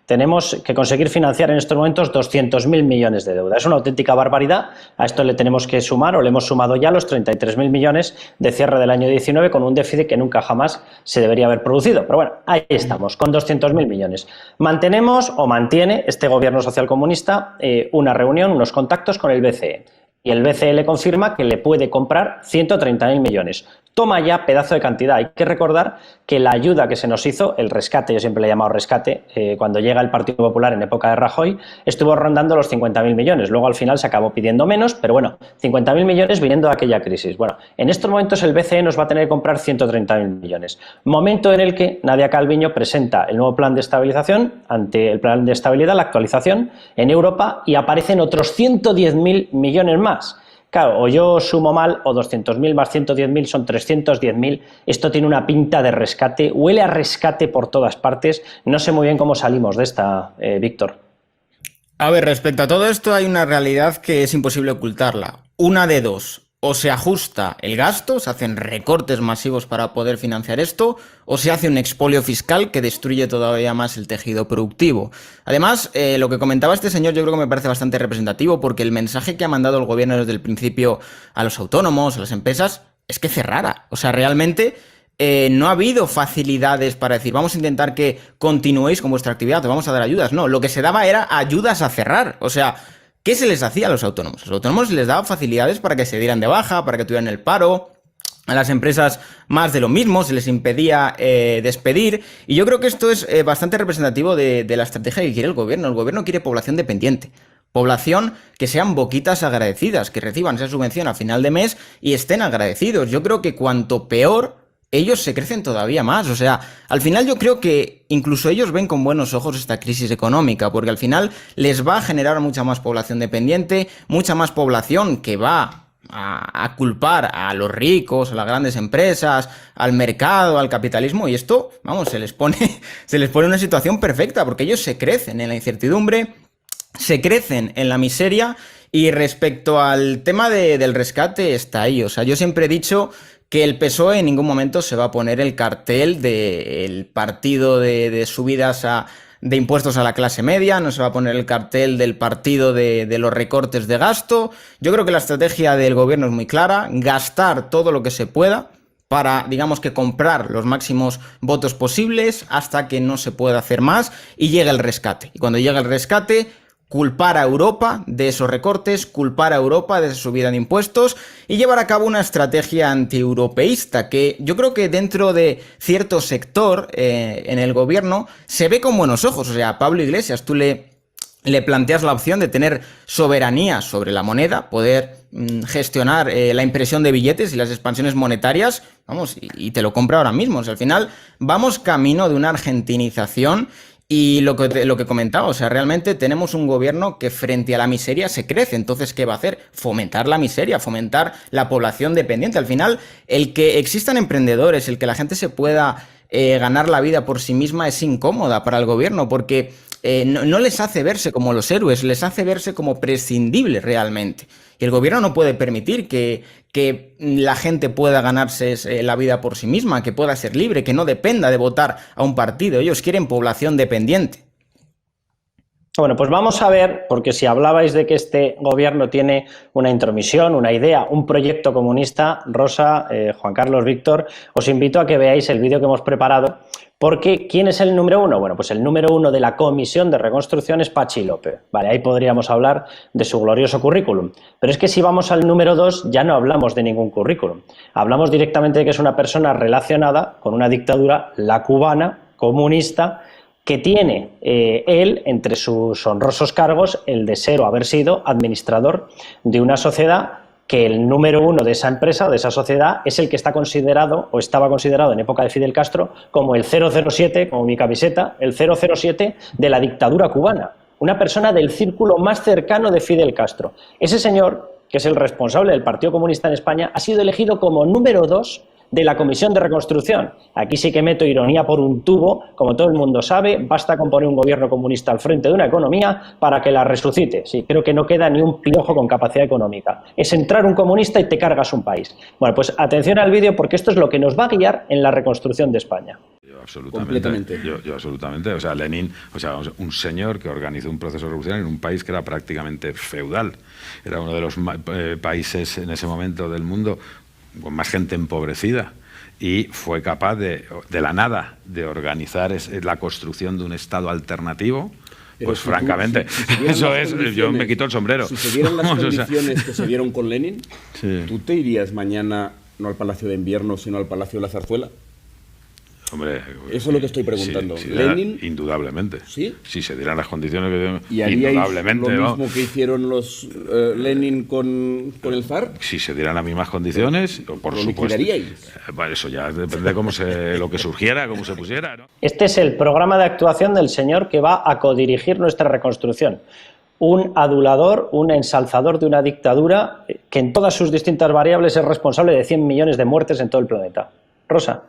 tenemos que conseguir financiar en estos momentos 200.000 millones de deuda. Es una auténtica barbaridad. A esto le tenemos que sumar, o le hemos sumado ya, los 33.000 millones de cierre del año 19 con un déficit que nunca jamás se debería haber producido. Pero bueno, ahí estamos, con 200.000 millones. Mantenemos o mantiene este gobierno socialcomunista una reunión, unos contactos con el BCE. Y el BCE le confirma que le puede comprar 130.000 millones. Toma ya pedazo de cantidad. Hay que recordar que la ayuda que se nos hizo, el rescate, yo siempre le he llamado rescate, cuando llega el Partido Popular en época de Rajoy, estuvo rondando los 50.000 millones. Luego al final se acabó pidiendo menos, pero bueno, 50.000 millones viniendo de aquella crisis. Bueno, en estos momentos el BCE nos va a tener que comprar 130.000 millones. Momento en el que Nadia Calviño presenta el nuevo plan de estabilización, ante el plan de estabilidad, la actualización en Europa, y aparecen otros 110.000 millones más. Claro, o yo sumo mal, o 200.000 más 110.000 son 310.000. Esto tiene una pinta de rescate, huele a rescate por todas partes. No sé muy bien cómo salimos de esta, Víctor. A ver, respecto a todo esto hay una realidad que es imposible ocultarla. Una de dos. O se ajusta el gasto, se hacen recortes masivos para poder financiar esto, o se hace un expolio fiscal que destruye todavía más el tejido productivo. Además, lo que comentaba este señor yo creo que me parece bastante representativo, porque el mensaje que ha mandado el gobierno desde el principio a los autónomos, a las empresas, es que cerrara. O sea, realmente no ha habido facilidades para decir vamos a intentar que continuéis con vuestra actividad, os vamos a dar ayudas. No, lo que se daba era ayudas a cerrar. O sea, ¿qué se les hacía a los autónomos? A los autónomos les daba facilidades para que se dieran de baja, para que tuvieran el paro. A las empresas más de lo mismo, se les impedía despedir. Y yo creo que esto es bastante representativo de la estrategia que quiere el gobierno. El gobierno quiere población dependiente. Población que sean boquitas agradecidas, que reciban esa subvención a final de mes y estén agradecidos. Yo creo que cuanto peor, ellos se crecen todavía más. O sea, al final yo creo que incluso ellos ven con buenos ojos esta crisis económica, porque al final les va a generar mucha más población dependiente, mucha más población que va a culpar a los ricos, a las grandes empresas, al mercado, al capitalismo, y esto, vamos, se les pone una situación perfecta, porque ellos se crecen en la incertidumbre, se crecen en la miseria. Y respecto al tema del rescate, está ahí. O sea, yo siempre he dicho que el PSOE en ningún momento se va a poner el cartel del partido de subidas de impuestos a la clase media, no se va a poner el cartel del partido de los recortes de gasto. Yo creo que la estrategia del gobierno es muy clara: gastar todo lo que se pueda para, digamos, que comprar los máximos votos posibles hasta que no se pueda hacer más y llegue el rescate. Y cuando llegue el rescate, culpar a Europa de esos recortes, culpar a Europa de esa subida de impuestos y llevar a cabo una estrategia antieuropeísta que yo creo que dentro de cierto sector en el gobierno se ve con buenos ojos. O sea, a Pablo Iglesias tú le planteas la opción de tener soberanía sobre la moneda, poder gestionar la impresión de billetes y las expansiones monetarias, vamos, y te lo compra ahora mismo. O sea, al final vamos camino de una argentinización. Y lo que comentaba, o sea, realmente tenemos un gobierno que frente a la miseria se crece. Entonces, ¿qué va a hacer? Fomentar la miseria, fomentar la población dependiente. Al final, el que existan emprendedores, el que la gente se pueda ganar la vida por sí misma es incómoda para el gobierno, porque no les hace verse como los héroes, les hace verse como prescindibles realmente. Y el gobierno no puede permitir que la gente pueda ganarse la vida por sí misma, que pueda ser libre, que no dependa de votar a un partido. Ellos quieren población dependiente. Bueno, pues vamos a ver, porque si hablabais de que este gobierno tiene una intromisión, una idea, un proyecto comunista, Rosa, Juan Carlos, Víctor, os invito a que veáis el vídeo que hemos preparado, porque ¿quién es el número uno? Bueno, pues el número uno de la Comisión de Reconstrucción es Patxi López. Vale, ahí podríamos hablar de su glorioso currículum. Pero es que si vamos al número 2 ya no hablamos de ningún currículum. Hablamos directamente de que es una persona relacionada con una dictadura, la cubana, comunista, que tiene él, entre sus honrosos cargos, el de ser o haber sido administrador de una sociedad que el número uno de esa empresa o de esa sociedad es el que está considerado o estaba considerado en época de Fidel Castro como el 007, como mi camiseta, el 007 de la dictadura cubana. Una persona del círculo más cercano de Fidel Castro. Ese señor, que es el responsable del Partido Comunista en España, ha sido elegido como número 2 de la Comisión de Reconstrucción. Aquí sí que meto ironía por un tubo, como todo el mundo sabe, basta con poner un gobierno comunista al frente de una economía para que la resucite. Sí, creo que no queda ni un piojo con capacidad económica. Es entrar un comunista y te cargas un país. Bueno, pues atención al vídeo porque esto es lo que nos va a guiar en la reconstrucción de España. Absolutamente. Yo absolutamente. O sea, Lenin, un señor que organizó un proceso revolucionario en un país que era prácticamente feudal. Era uno de los países en ese momento del mundo con más gente empobrecida, y fue capaz de la nada de organizar la construcción de un Estado alternativo. Pero pues francamente, eso es, yo me quito el sombrero. Si se dieran las condiciones que se dieron con Lenin, sí. ¿Tú te irías mañana no al Palacio de Invierno, sino al Palacio de la Zarzuela? Hombre, eso es lo que estoy preguntando. Sí, Lenin, indudablemente. ¿Sí? Si se dieran las condiciones que ¿Y haríais indudablemente, lo mismo que hicieron los Lenin con el zar? Si se dieran las mismas condiciones, por ¿Lo supuesto. liquidaríais? Bueno, eso ya depende de lo que surgiera, cómo se pusiera, ¿no? Este es el programa de actuación del señor que va a codirigir nuestra reconstrucción. Un adulador, un ensalzador de una dictadura que en todas sus distintas variables es responsable de 100 millones de muertes en todo el planeta. Rosa.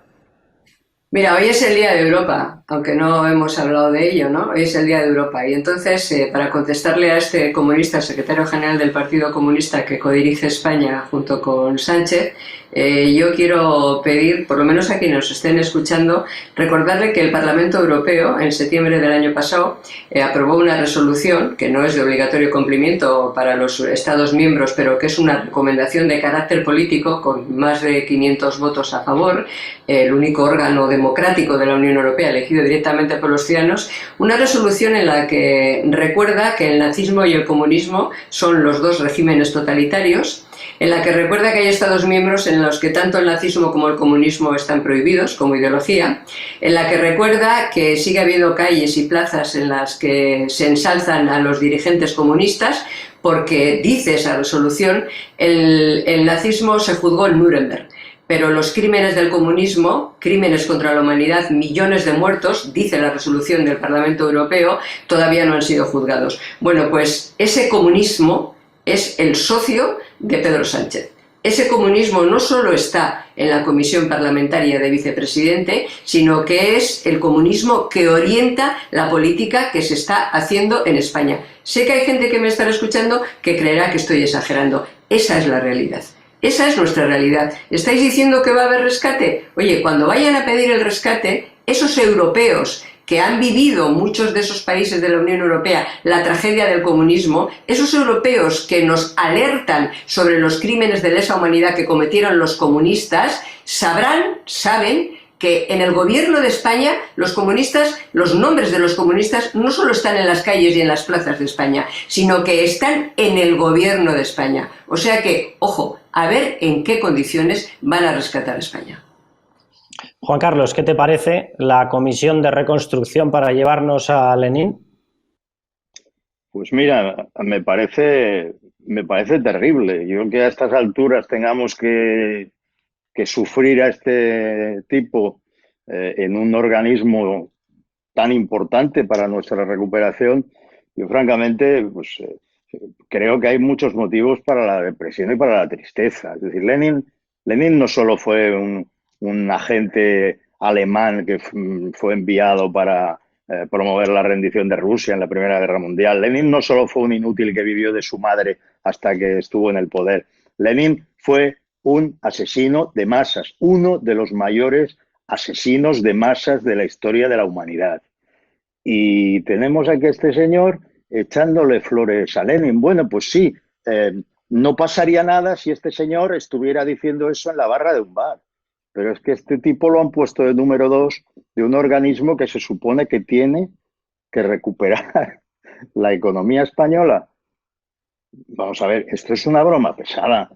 Mira, hoy es el Día de Europa, aunque no hemos hablado de ello, ¿no? Hoy es el Día de Europa y entonces, para contestarle a este comunista, secretario general del Partido Comunista que codirige España junto con Sánchez, yo quiero pedir, por lo menos a quienes nos estén escuchando, recordarle que el Parlamento Europeo, en septiembre del año pasado, aprobó una resolución que no es de obligatorio cumplimiento para los Estados miembros, pero que es una recomendación de carácter político con más de 500 votos a favor, el único órgano democrático de la Unión Europea elegido directamente por los ciudadanos, una resolución en la que recuerda que el nazismo y el comunismo son los dos regímenes totalitarios, en la que recuerda que hay Estados miembros en los que tanto el nazismo como el comunismo están prohibidos como ideología, en la que recuerda que sigue habiendo calles y plazas en las que se ensalzan a los dirigentes comunistas, porque dice esa resolución, el nazismo se juzgó en Nuremberg. Pero los crímenes del comunismo, crímenes contra la humanidad, millones de muertos, dice la resolución del Parlamento Europeo, todavía no han sido juzgados. Bueno, pues ese comunismo es el socio de Pedro Sánchez. Ese comunismo no solo está en la comisión parlamentaria de vicepresidente, sino que es el comunismo que orienta la política que se está haciendo en España. Sé que hay gente que me estará escuchando que creerá que estoy exagerando. Esa es la realidad. Esa es nuestra realidad. ¿Estáis diciendo que va a haber rescate? Oye, cuando vayan a pedir el rescate, esos europeos que han vivido, muchos de esos países de la Unión Europea, la tragedia del comunismo, esos europeos que nos alertan sobre los crímenes de lesa humanidad que cometieron los comunistas, saben que en el gobierno de España los comunistas, los nombres de los comunistas no solo están en las calles y en las plazas de España, sino que están en el gobierno de España. O sea que, ojo, a ver en qué condiciones van a rescatar a España. Juan Carlos, ¿qué te parece la comisión de reconstrucción para llevarnos a Lenin? Pues mira, me parece terrible. Yo que a estas alturas tengamos que sufrir a este tipo en un organismo tan importante para nuestra recuperación, yo francamente pues creo que hay muchos motivos para la depresión y para la tristeza. Es decir, Lenin no solo fue un agente alemán que fue enviado para promover la rendición de Rusia en la Primera Guerra Mundial. Lenin no solo fue un inútil que vivió de su madre hasta que estuvo en el poder. Lenin fue un asesino de masas, uno de los mayores asesinos de masas de la historia de la humanidad. Y tenemos aquí a este señor echándole flores a Lenin. Bueno, pues sí, no pasaría nada si este señor estuviera diciendo eso en la barra de un bar. Pero es que este tipo lo han puesto de número 2 de un organismo que se supone que tiene que recuperar la economía española. Vamos a ver, esto es una broma pesada.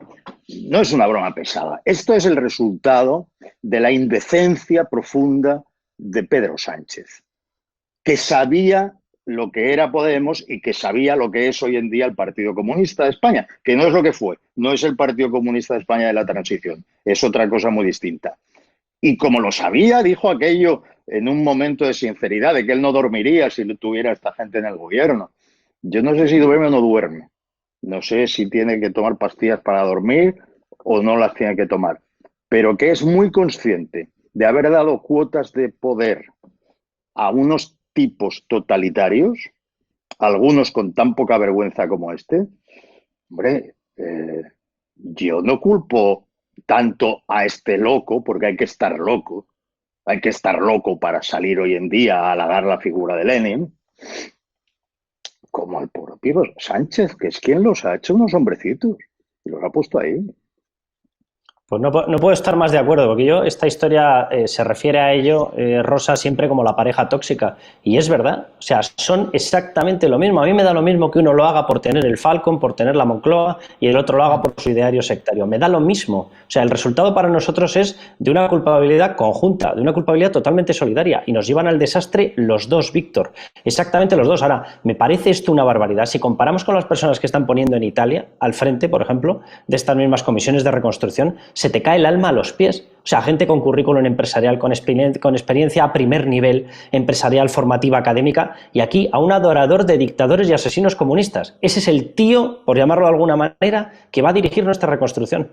No es una broma pesada. Esto es el resultado de la indecencia profunda de Pedro Sánchez, que sabía lo que era Podemos y que sabía lo que es hoy en día el Partido Comunista de España, que no es lo que fue, no es el Partido Comunista de España de la transición, es otra cosa muy distinta. Y como lo sabía, dijo aquello en un momento de sinceridad, de que él no dormiría si tuviera esta gente en el gobierno. Yo no sé si duerme o no duerme. No sé si tiene que tomar pastillas para dormir o no las tiene que tomar. Pero que es muy consciente de haber dado cuotas de poder a unos tipos totalitarios, algunos con tan poca vergüenza como este. Hombre, yo no culpo tanto a este loco, porque hay que estar loco para salir hoy en día a halagar la figura de Lenin, como al propio Sánchez, que es quien los ha hecho unos hombrecitos y los ha puesto ahí. Pues no puedo estar más de acuerdo, porque esta historia se refiere a ello, Rosa, siempre como la pareja tóxica. Y es verdad, o sea, son exactamente lo mismo. A mí me da lo mismo que uno lo haga por tener el Falcon, por tener la Moncloa, y el otro lo haga por su ideario sectario. Me da lo mismo. O sea, el resultado para nosotros es de una culpabilidad conjunta, de una culpabilidad totalmente solidaria. Y nos llevan al desastre los dos, Víctor. Exactamente los dos. Ahora, me parece esto una barbaridad. Si comparamos con las personas que están poniendo en Italia, al frente, por ejemplo, de estas mismas comisiones de reconstrucción, se te cae el alma a los pies. O sea, gente con currículum empresarial, con experiencia a primer nivel empresarial, formativa, académica, y aquí a un adorador de dictadores y asesinos comunistas. Ese es el tío, por llamarlo de alguna manera, que va a dirigir nuestra reconstrucción.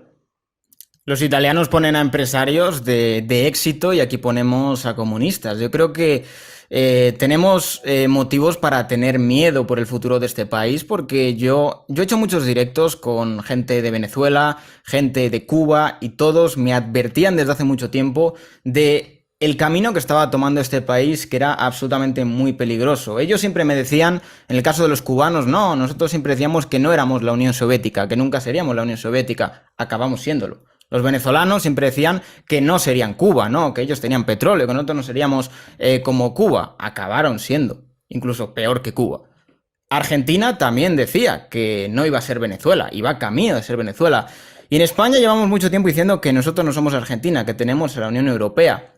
Los italianos ponen a empresarios de éxito y aquí ponemos a comunistas. Yo creo que tenemos motivos para tener miedo por el futuro de este país, porque yo he hecho muchos directos con gente de Venezuela, gente de Cuba, y todos me advertían desde hace mucho tiempo de el camino que estaba tomando este país, que era absolutamente muy peligroso. Ellos siempre me decían, en el caso de los cubanos, no, nosotros siempre decíamos que no éramos la Unión Soviética, que nunca seríamos la Unión Soviética, acabamos siéndolo. Los venezolanos siempre decían que no serían Cuba, ¿no? Que ellos tenían petróleo, que nosotros no seríamos como Cuba. Acabaron siendo, incluso peor que Cuba. Argentina también decía que no iba a ser Venezuela, iba camino de ser Venezuela. Y en España llevamos mucho tiempo diciendo que nosotros no somos Argentina, que tenemos a la Unión Europea.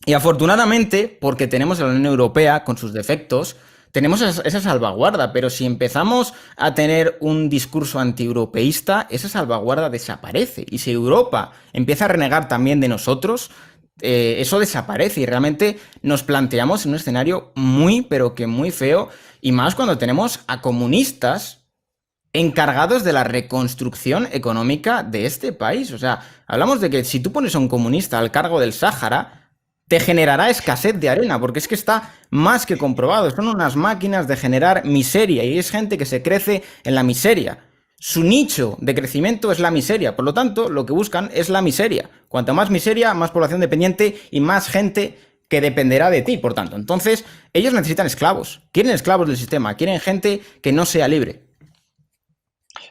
Y afortunadamente, porque tenemos a la Unión Europea con sus defectos, tenemos esa salvaguarda, pero si empezamos a tener un discurso antieuropeísta, esa salvaguarda desaparece. Y si Europa empieza a renegar también de nosotros, eso desaparece y realmente nos planteamos en un escenario muy, pero que muy feo, y más cuando tenemos a comunistas encargados de la reconstrucción económica de este país. O sea, hablamos de que si tú pones a un comunista al cargo del Sáhara, te generará escasez de arena, porque es que está más que comprobado. Son unas máquinas de generar miseria y es gente que se crece en la miseria. Su nicho de crecimiento es la miseria, por lo tanto, lo que buscan es la miseria. Cuanto más miseria, más población dependiente y más gente que dependerá de ti, por tanto. Entonces, ellos necesitan esclavos, quieren esclavos del sistema, quieren gente que no sea libre.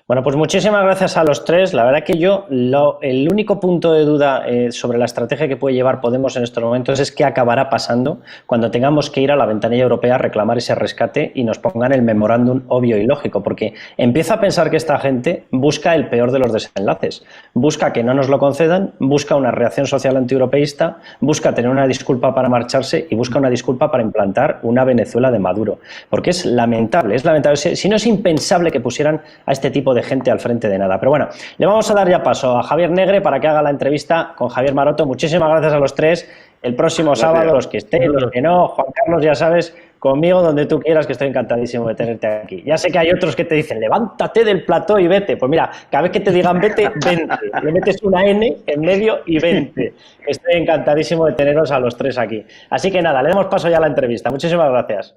Bueno, pues muchísimas gracias a los tres. La verdad que el único punto de duda sobre la estrategia que puede llevar Podemos en estos momentos es qué acabará pasando cuando tengamos que ir a la ventanilla europea a reclamar ese rescate y nos pongan el memorándum obvio y lógico, porque empiezo a pensar que esta gente busca el peor de los desenlaces. Busca que no nos lo concedan, busca una reacción social antieuropeísta, busca tener una disculpa para marcharse y busca una disculpa para implantar una Venezuela de Maduro. Porque es lamentable, si no es impensable que pusieran a este tipo de gente al frente de nada. Pero bueno, le vamos a dar ya paso a Javier Negre para que haga la entrevista con Javier Maroto. Muchísimas gracias a los tres. El próximo sábado, los que estén, los que no. Juan Carlos, ya sabes, conmigo donde tú quieras, que estoy encantadísimo de tenerte aquí. Ya sé que hay otros que te dicen, levántate del plató y vete. Pues mira, cada vez que te digan vete, vente. Le metes una N en medio y vente. Estoy encantadísimo de teneros a los tres aquí. Así que nada, le damos paso ya a la entrevista. Muchísimas gracias.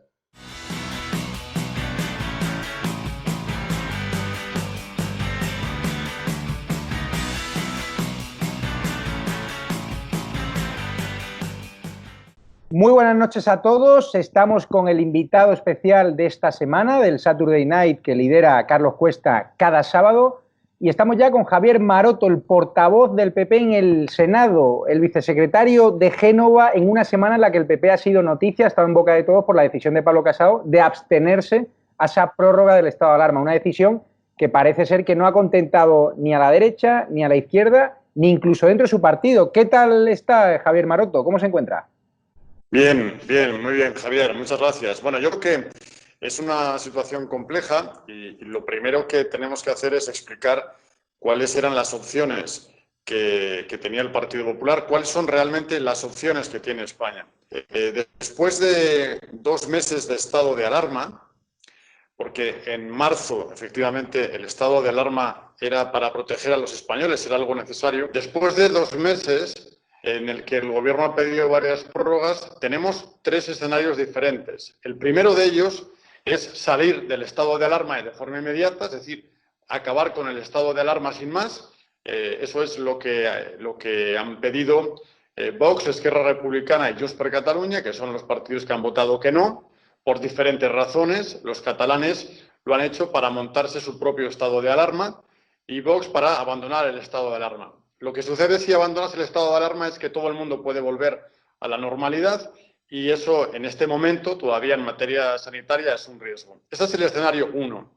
Muy buenas noches a todos. Estamos con el invitado especial de esta semana del Saturday Night que lidera Carlos Cuesta cada sábado. Y estamos ya con Javier Maroto, el portavoz del PP en el Senado, el vicesecretario de Génova, en una semana en la que el PP ha sido noticia, ha estado en boca de todos por la decisión de Pablo Casado de abstenerse a esa prórroga del estado de alarma. Una decisión que parece ser que no ha contentado ni a la derecha, ni a la izquierda, ni incluso dentro de su partido. ¿Qué tal está Javier Maroto? ¿Cómo se encuentra? Bien, muy bien, Javier, muchas gracias. Bueno, yo creo que Es una situación compleja y lo primero que tenemos que hacer es explicar cuáles eran las opciones que tenía el Partido Popular, cuáles son realmente las opciones que tiene España. Después de 2 meses de estado de alarma, porque en marzo, efectivamente, el estado de alarma era para proteger a los españoles, era algo necesario. Después de 2 meses en el que el Gobierno ha pedido varias prórrogas, tenemos 3 escenarios diferentes. El primero de ellos es salir del estado de alarma de forma inmediata, es decir, acabar con el estado de alarma sin más. Eso es lo que han pedido Vox, Esquerra Republicana y Junts per Catalunya, que son los partidos que han votado que no. Por diferentes razones, los catalanes lo han hecho para montarse su propio estado de alarma y Vox para abandonar el estado de alarma. Lo que sucede si abandonas el estado de alarma es que todo el mundo puede volver a la normalidad y eso en este momento, todavía en materia sanitaria, es un riesgo. Ese es el escenario 1.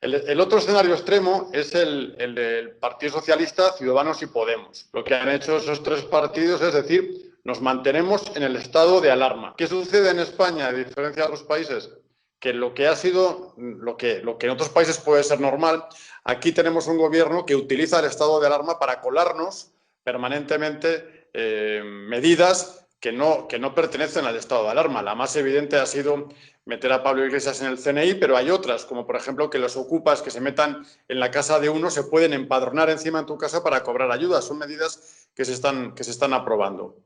El otro escenario extremo es el del Partido Socialista, Ciudadanos y Podemos. Lo que han hecho esos 3 partidos es decir, nos mantenemos en el estado de alarma. ¿Qué sucede en España, a diferencia de otros países? Que lo que ha sido, lo que en otros países puede ser normal, aquí tenemos un gobierno que utiliza el estado de alarma para colarnos permanentemente medidas que no pertenecen al estado de alarma. La más evidente ha sido meter a Pablo Iglesias en el CNI, pero hay otras, como por ejemplo que los ocupas que se metan en la casa de uno se pueden empadronar encima en tu casa para cobrar ayudas. Son medidas que se están aprobando.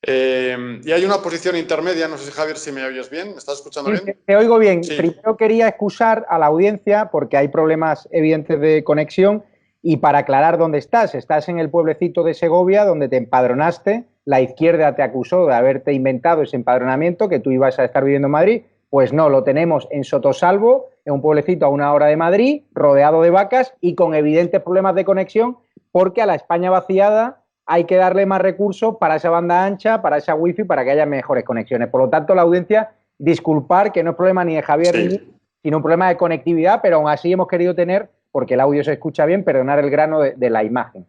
Y hay una posición intermedia, no sé si Javier, si me oyes bien, ¿me estás escuchando bien? Te oigo bien. Sí. Primero quería excusar a la audiencia porque hay problemas evidentes de conexión y para aclarar dónde estás. Estás en el pueblecito de Segovia donde te empadronaste, la izquierda te acusó de haberte inventado ese empadronamiento, que tú ibas a estar viviendo en Madrid. Pues no, lo tenemos en Sotosalvo, en un pueblecito a 1 hora de Madrid, rodeado de vacas y con evidentes problemas de conexión porque a la España vaciada hay que darle más recursos para esa banda ancha, para esa wifi, para que haya mejores conexiones. Por lo tanto, la audiencia, disculpar que no es problema ni de Javier ni mío, sino un problema de conectividad, pero aún así hemos querido tener, porque el audio se escucha bien, perdonar el grano de la imagen.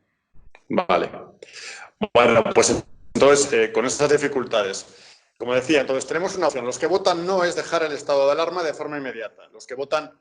Vale. Bueno, pues entonces, con esas dificultades, como decía, entonces tenemos una opción. Los que votan no es dejar el estado de alarma de forma inmediata. Los que votan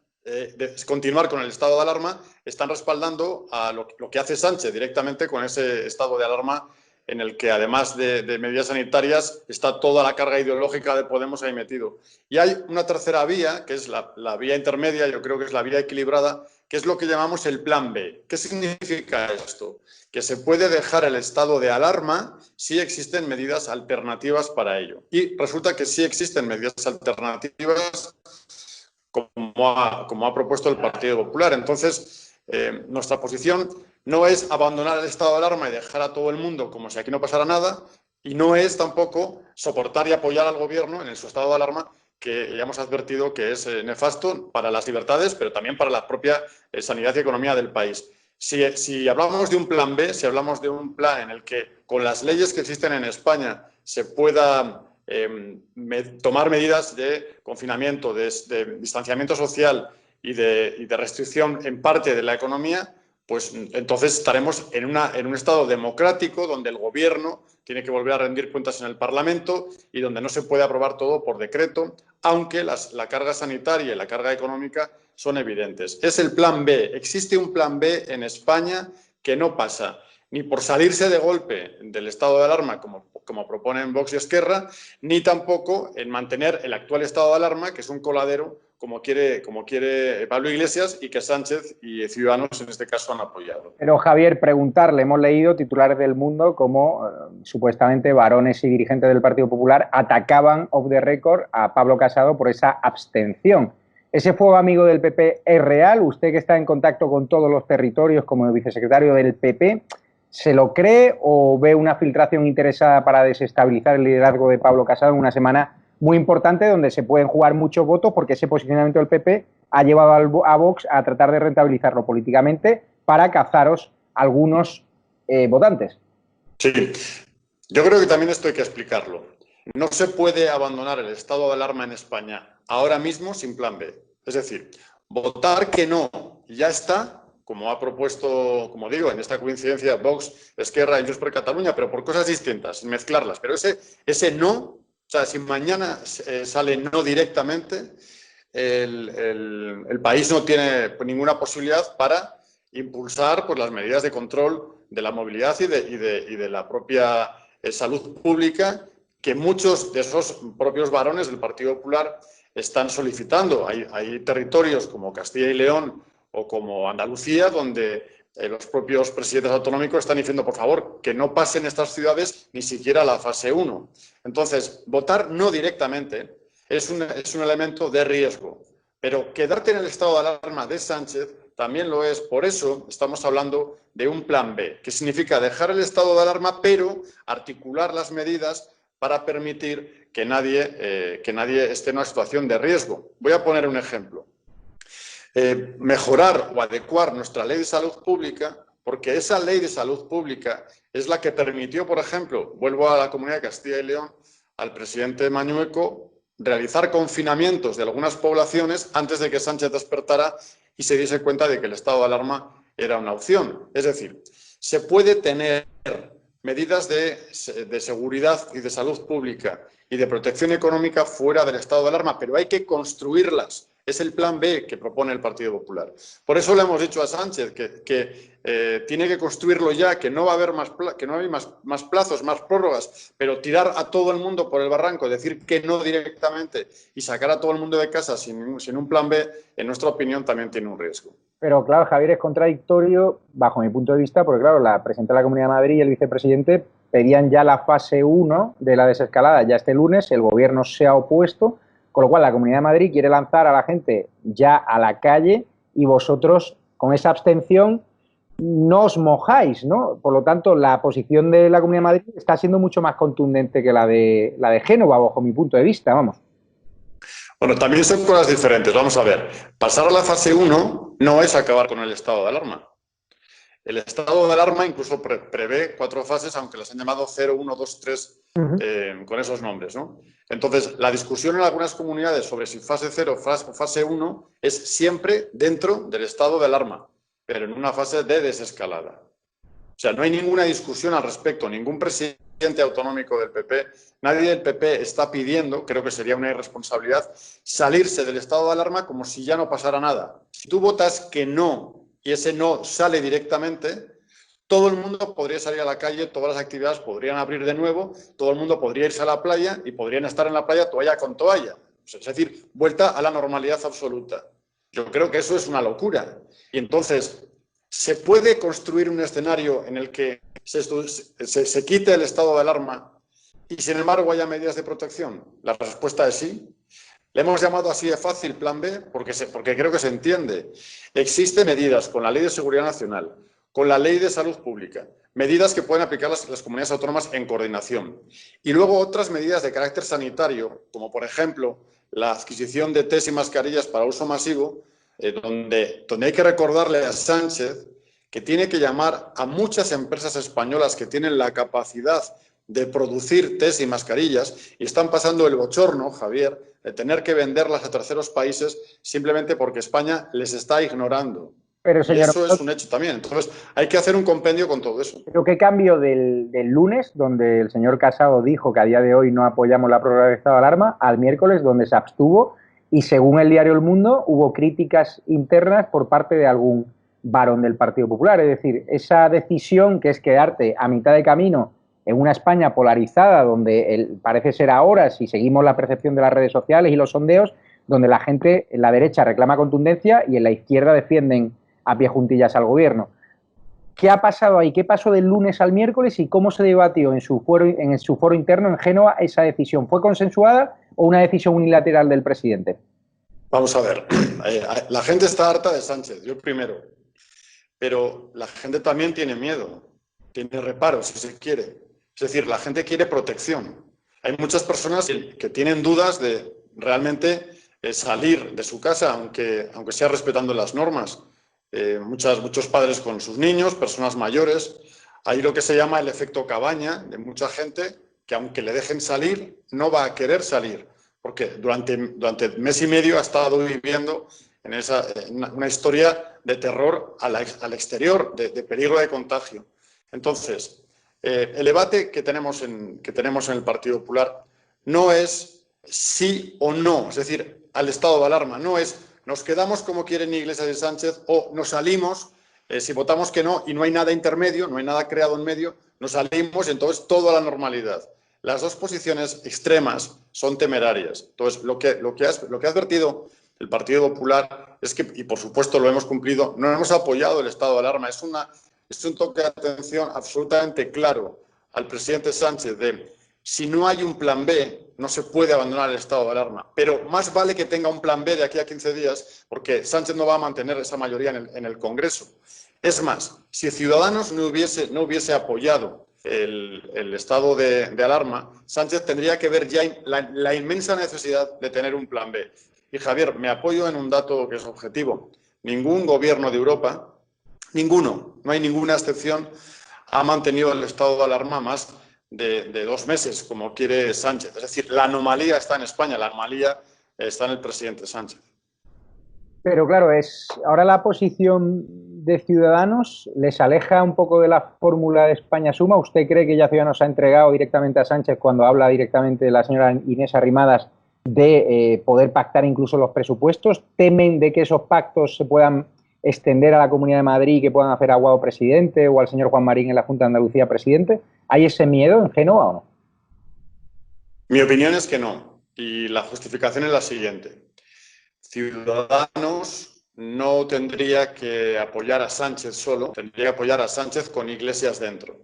continuar con el estado de alarma están respaldando a lo que hace Sánchez directamente con ese estado de alarma en el que, además de medidas sanitarias, está toda la carga ideológica de Podemos ahí metido. Y hay una tercera vía, que es la vía intermedia, yo creo que es la vía equilibrada, que es lo que llamamos el plan B. ¿Qué significa esto? Que se puede dejar el estado de alarma si existen medidas alternativas para ello. Y resulta que sí existen medidas alternativas como ha propuesto el Partido Popular. Entonces, nuestra posición no es abandonar el estado de alarma y dejar a todo el mundo como si aquí no pasara nada, y no es tampoco soportar y apoyar al Gobierno en su estado de alarma, que ya hemos advertido que es nefasto para las libertades, pero también para la propia sanidad y economía del país. Si hablamos de un plan B, si hablamos de un plan en el que con las leyes que existen en España se pueda tomar medidas de confinamiento, de distanciamiento social y de restricción en parte de la economía, pues entonces estaremos en un estado democrático donde el Gobierno tiene que volver a rendir cuentas en el Parlamento y donde no se puede aprobar todo por decreto, aunque la carga sanitaria y la carga económica son evidentes. Es el plan B. Existe un plan B en España que no pasa ni por salirse de golpe del estado de alarma, como proponen Vox y Esquerra, ni tampoco en mantener el actual estado de alarma, que es un coladero, como quiere Pablo Iglesias y que Sánchez y Ciudadanos en este caso han apoyado. Pero Javier, preguntarle, hemos leído titulares del Mundo como supuestamente varones y dirigentes del Partido Popular atacaban off the record a Pablo Casado por esa abstención. ¿Ese fuego amigo del PP es real? Usted, que está en contacto con todos los territorios como vicesecretario del PP, ¿se lo cree o ve una filtración interesada para desestabilizar el liderazgo de Pablo Casado en una semana muy importante donde se pueden jugar muchos votos, porque ese posicionamiento del PP ha llevado a Vox a tratar de rentabilizarlo políticamente para cazaros algunos votantes? Sí, yo creo que también esto hay que explicarlo. No se puede abandonar el estado de alarma en España ahora mismo sin plan B. Es decir, votar que no ya está, como ha propuesto, como digo, en esta coincidencia Vox, Esquerra y Junts per Catalunya, pero por cosas distintas, sin mezclarlas. Pero ese no, o sea, si mañana sale no directamente, el país no tiene ninguna posibilidad para impulsar pues, las medidas de control de la movilidad y de la propia salud pública que muchos de esos propios varones del Partido Popular están solicitando. Hay territorios como Castilla y León o como Andalucía donde los propios presidentes autonómicos están diciendo, por favor, que no pasen estas ciudades ni siquiera a la fase 1. Entonces, votar no directamente es un elemento de riesgo, pero quedarte en el estado de alarma de Sánchez también lo es. Por eso estamos hablando de un plan B, que significa dejar el estado de alarma, pero articular las medidas para permitir que nadie esté en una situación de riesgo. Voy a poner un ejemplo. Mejorar o adecuar nuestra ley de salud pública, porque esa ley de salud pública es la que permitió, por ejemplo, vuelvo a la Comunidad de Castilla y León, al presidente Mañueco realizar confinamientos de algunas poblaciones antes de que Sánchez despertara y se diese cuenta de que el estado de alarma era una opción. Es decir, se puede tener medidas de seguridad y de salud pública y de protección económica fuera del estado de alarma, pero hay que construirlas. Es el plan B que propone el Partido Popular. Por eso le hemos dicho a Sánchez que tiene que construirlo ya, que no va a haber más plazos, más prórrogas, pero tirar a todo el mundo por el barranco, decir que no directamente y sacar a todo el mundo de casa sin un plan B, en nuestra opinión, también tiene un riesgo. Pero claro, Javier, es contradictorio bajo mi punto de vista, porque claro, la presidenta de la Comunidad de Madrid y el vicepresidente pedían ya la fase 1 de la desescalada ya este lunes, el gobierno se ha opuesto, con lo cual la Comunidad de Madrid quiere lanzar a la gente ya a la calle y vosotros con esa abstención no os mojáis, ¿no? Por lo tanto, la posición de la Comunidad de Madrid está siendo mucho más contundente que la de Génova, bajo mi punto de vista, vamos. Bueno, también son cosas diferentes. Vamos a ver, pasar a la fase 1 no es acabar con el estado de alarma. El estado de alarma incluso prevé 4 fases, aunque las han llamado 0, 1, 2, 3, con esos nombres, ¿no? Entonces, la discusión en algunas comunidades sobre si fase 0 o fase 1 es siempre dentro del estado de alarma, pero en una fase de desescalada. O sea, no hay ninguna discusión al respecto, ningún presidente autonómico del PP, nadie del PP está pidiendo, creo que sería una irresponsabilidad, salirse del estado de alarma como si ya no pasara nada. Si tú votas que no y ese no sale directamente, todo el mundo podría salir a la calle, todas las actividades podrían abrir de nuevo, todo el mundo podría irse a la playa y podrían estar en la playa toalla con toalla. Es decir, vuelta a la normalidad absoluta. Yo creo que eso es una locura. Y entonces, ¿se puede construir un escenario en el que se quite el estado de alarma y, sin embargo, haya medidas de protección? La respuesta es sí. Le hemos llamado así de fácil plan B porque creo que se entiende. Existen medidas con la Ley de Seguridad Nacional, con la Ley de Salud Pública, medidas que pueden aplicar las comunidades autónomas en coordinación. Y luego otras medidas de carácter sanitario, como por ejemplo la adquisición de test y mascarillas para uso masivo, donde hay que recordarle a Sánchez que tiene que llamar a muchas empresas españolas que tienen la capacidad de producir test y mascarillas y están pasando el bochorno, Javier, de tener que venderlas a terceros países simplemente porque España les está ignorando. Pero, señor, y eso es un hecho también. Entonces, hay que hacer un compendio con todo eso. Pero qué cambio del lunes, donde el señor Casado dijo que a día de hoy no apoyamos la prórroga del estado de alarma, al miércoles, donde se abstuvo y, según el diario El Mundo, hubo críticas internas por parte de algún varón del Partido Popular. Es decir, esa decisión que es quedarte a mitad de camino en una España polarizada, donde parece ser ahora, si seguimos la percepción de las redes sociales y los sondeos, donde la gente en la derecha reclama contundencia y en la izquierda defienden a pie juntillas al gobierno. ¿Qué ha pasado ahí? ¿Qué pasó del lunes al miércoles y cómo se debatió en su foro interno en Génova esa decisión? ¿Fue consensuada o una decisión unilateral del presidente? Vamos a ver, la gente está harta de Sánchez, yo primero, pero la gente también tiene miedo, tiene reparos, si se quiere. Es decir, la gente quiere protección. Hay muchas personas que tienen dudas de realmente salir de su casa, aunque sea respetando las normas. Muchos padres con sus niños, personas mayores. Hay lo que se llama el efecto cabaña de mucha gente que, aunque le dejen salir, no va a querer salir, porque durante mes y medio ha estado viviendo en una historia de terror al exterior, de peligro de contagio. Entonces, el debate que tenemos en el Partido Popular no es sí o no, es decir, al estado de alarma. No es nos quedamos como quieren Iglesias y Sánchez o nos salimos, si votamos que no y no hay nada intermedio, no hay nada creado en medio, nos salimos y entonces todo a la normalidad. Las dos posiciones extremas son temerarias. Entonces, lo que ha advertido el Partido Popular es que, y por supuesto lo hemos cumplido, no hemos apoyado el estado de alarma. Es un toque de atención absolutamente claro al presidente Sánchez de si no hay un plan B, no se puede abandonar el estado de alarma. Pero más vale que tenga un plan B de aquí a 15 días, porque Sánchez no va a mantener esa mayoría en el Congreso. Es más, si Ciudadanos no hubiese apoyado el estado de alarma, Sánchez tendría que ver ya la inmensa necesidad de tener un plan B. Y Javier, me apoyo en un dato que es objetivo. Ningún gobierno de Europa, ninguno, no hay ninguna excepción, ha mantenido el estado de alarma más de 2 meses, como quiere Sánchez. Es decir, la anomalía está en España, la anomalía está en el presidente Sánchez. Pero claro, ahora la posición de Ciudadanos les aleja un poco de la fórmula de España Suma. ¿Usted cree que ya Ciudadanos ha entregado directamente a Sánchez cuando habla directamente la señora Inés Arrimadas de poder pactar incluso los presupuestos? ¿Temen de que esos pactos se puedan extender a la Comunidad de Madrid y que puedan hacer a Aguado presidente o al señor Juan Marín en la Junta de Andalucía presidente? ¿Hay ese miedo en Génova o no? Mi opinión es que no. Y la justificación es la siguiente. Ciudadanos no tendría que apoyar a Sánchez solo, tendría que apoyar a Sánchez con Iglesias dentro.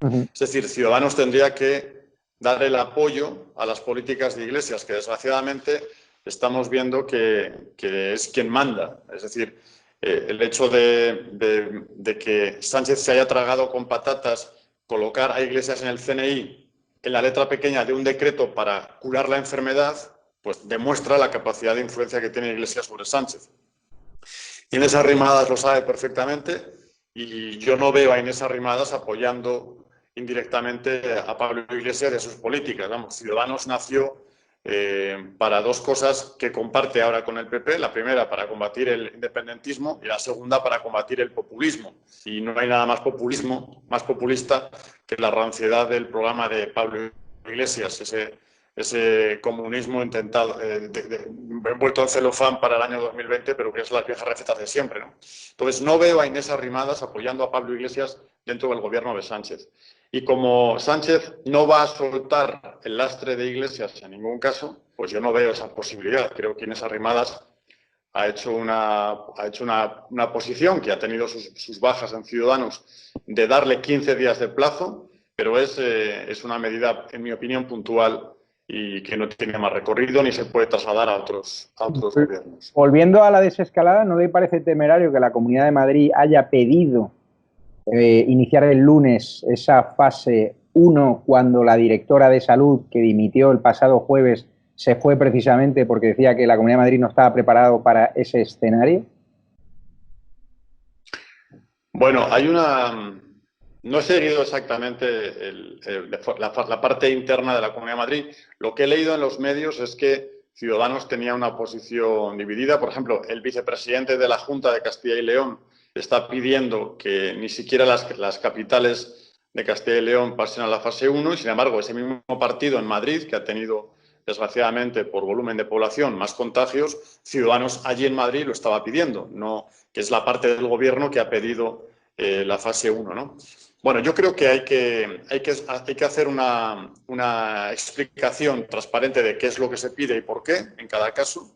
Es decir, Ciudadanos tendría que dar el apoyo a las políticas de Iglesias, que desgraciadamente estamos viendo que es quien manda. Es decir, el hecho de que Sánchez se haya tragado con patatas colocar a Iglesias en el CNI en la letra pequeña de un decreto para curar la enfermedad, pues demuestra la capacidad de influencia que tiene Iglesias sobre Sánchez. Inés Arrimadas lo sabe perfectamente y yo no veo a Inés Arrimadas apoyando indirectamente a Pablo Iglesias y a sus políticas. Vamos, Ciudadanos nació para 2 cosas que comparte ahora con el PP. La primera, para combatir el independentismo, y la segunda, para combatir el populismo. Y no hay nada más populista que la ranciedad del programa de Pablo Iglesias, ese comunismo intentado, envuelto en celofán para el año 2020, pero que es las viejas recetas de siempre, ¿no? Entonces, no veo a Inés Arrimadas apoyando a Pablo Iglesias dentro del gobierno de Sánchez. Y como Sánchez no va a soltar el lastre de Iglesias en ningún caso, pues yo no veo esa posibilidad. Creo que Inés Arrimadas ha hecho una posición que ha tenido sus bajas en Ciudadanos de darle 15 días de plazo, pero es una medida, en mi opinión, puntual y que no tiene más recorrido ni se puede trasladar a otros gobiernos. Volviendo a la desescalada, ¿no le parece temerario que la Comunidad de Madrid haya pedido iniciar el lunes esa fase 1 cuando la directora de Salud, que dimitió el pasado jueves, se fue precisamente porque decía que la Comunidad de Madrid no estaba preparado para ese escenario? Bueno, no he seguido exactamente la parte interna de la Comunidad de Madrid. Lo que he leído en los medios es que Ciudadanos tenía una posición dividida. Por ejemplo, el vicepresidente de la Junta de Castilla y León está pidiendo que ni siquiera las capitales de Castilla y León pasen a la fase 1 y, sin embargo, ese mismo partido en Madrid, que ha tenido, desgraciadamente, por volumen de población, más contagios, Ciudadanos allí en Madrid lo estaba pidiendo, que es la parte del gobierno que ha pedido la fase 1, ¿no? Bueno, yo creo que hay que hacer una explicación transparente de qué es lo que se pide y por qué en cada caso.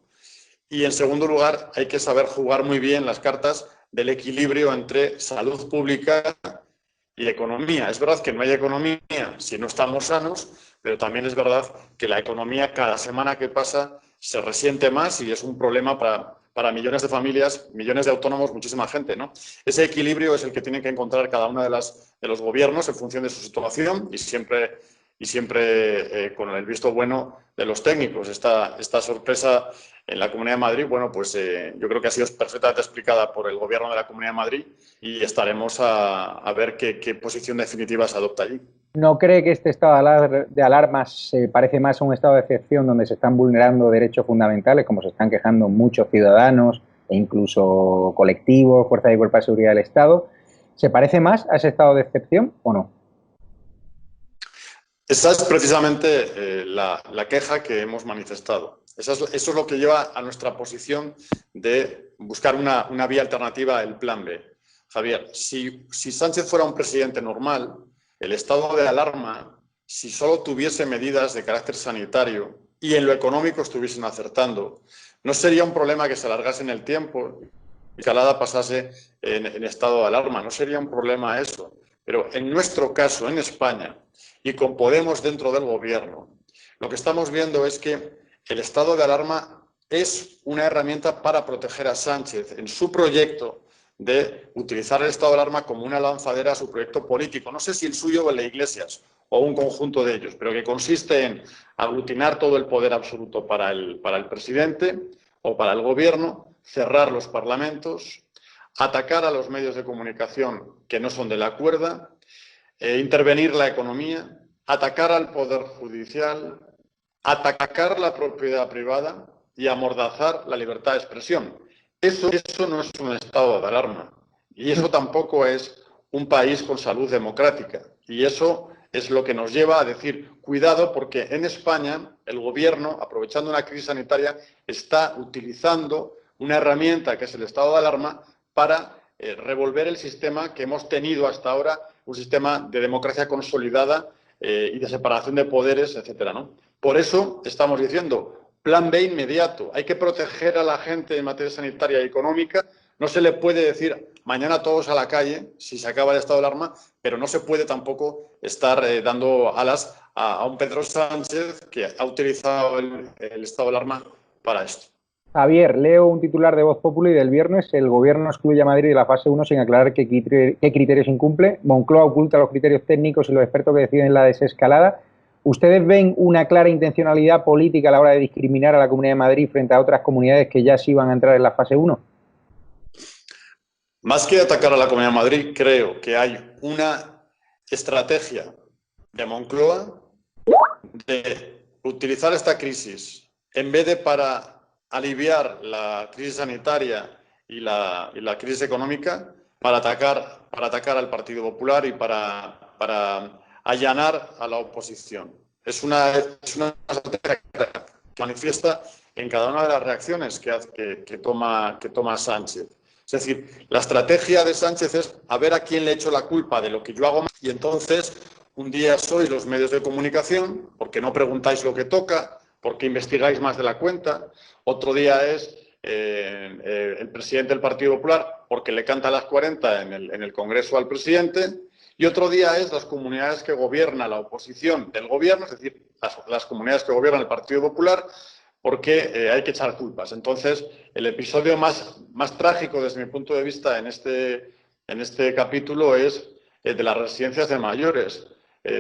Y, en segundo lugar, hay que saber jugar muy bien las cartas del equilibrio entre salud pública y economía. Es verdad que no hay economía si no estamos sanos, pero también es verdad que la economía cada semana que pasa se resiente más y es un problema para millones de familias, millones de autónomos, muchísima gente, ¿no? Ese equilibrio es el que tienen que encontrar cada uno de los gobiernos en función de su situación y siempre con el visto bueno de los técnicos. Esta sorpresa en la Comunidad de Madrid, bueno, pues yo creo que ha sido perfectamente explicada por el Gobierno de la Comunidad de Madrid y estaremos a ver qué posición definitiva se adopta allí. ¿No cree que este estado de alarma se parece más a un estado de excepción donde se están vulnerando derechos fundamentales, como se están quejando muchos ciudadanos e incluso colectivos, fuerzas y cuerpos de seguridad del Estado? ¿Se parece más a ese estado de excepción o no? Esa es precisamente la queja que hemos manifestado. Eso es lo que lleva a nuestra posición de buscar una vía alternativa, el plan B. Javier, si Sánchez fuera un presidente normal, el estado de alarma, si solo tuviese medidas de carácter sanitario y en lo económico estuviesen acertando, no sería un problema que se alargase en el tiempo y que Calada pasase en estado de alarma. No sería un problema eso. Pero en nuestro caso, en España, y con Podemos dentro del gobierno, lo que estamos viendo es que el estado de alarma es una herramienta para proteger a Sánchez en su proyecto de utilizar el estado de alarma como una lanzadera a su proyecto político. No sé si el suyo o el de Iglesias o un conjunto de ellos, pero que consiste en aglutinar todo el poder absoluto para el presidente o para el gobierno, cerrar los parlamentos, atacar a los medios de comunicación que no son de la cuerda, intervenir la economía, atacar al Poder Judicial, atacar la propiedad privada y amordazar la libertad de expresión. Eso no es un estado de alarma y eso tampoco es un país con salud democrática. Y eso es lo que nos lleva a decir, cuidado, porque en España el gobierno, aprovechando una crisis sanitaria, está utilizando una herramienta que es el estado de alarma para revolver el sistema que hemos tenido hasta ahora, un sistema de democracia consolidada y de separación de poderes, etcétera, ¿no? Por eso estamos diciendo, plan B inmediato. Hay que proteger a la gente en materia sanitaria y económica. No se le puede decir mañana todos a la calle si se acaba el estado de alarma, pero no se puede tampoco estar dando alas a un Pedro Sánchez que ha utilizado el estado de alarma para esto. Javier, leo un titular de Voz Populi del viernes. El gobierno excluye a Madrid de la fase 1 sin aclarar qué criterios incumple. Moncloa oculta los criterios técnicos y los expertos que deciden la desescalada. ¿Ustedes ven una clara intencionalidad política a la hora de discriminar a la Comunidad de Madrid frente a otras comunidades que ya sí van a entrar en la fase 1? Más que atacar a la Comunidad de Madrid, creo que hay una estrategia de Moncloa de utilizar esta crisis en vez de para aliviar la crisis sanitaria y la crisis económica, para atacar al Partido Popular y para allanar a la oposición. Es una estrategia que manifiesta en cada una de las reacciones que toma Sánchez. Es decir, la estrategia de Sánchez es a ver a quién le echo la culpa de lo que yo hago mal, y entonces un día sois los medios de comunicación porque no preguntáis lo que toca, porque investigáis más de la cuenta. Otro día es el presidente del Partido Popular porque le canta a las 40 en el Congreso al presidente. Y otro día es las comunidades que gobierna la oposición del gobierno, es decir, las comunidades que gobiernan el Partido Popular, porque hay que echar culpas. Entonces, el episodio más trágico desde mi punto de vista en este capítulo es de las residencias de mayores.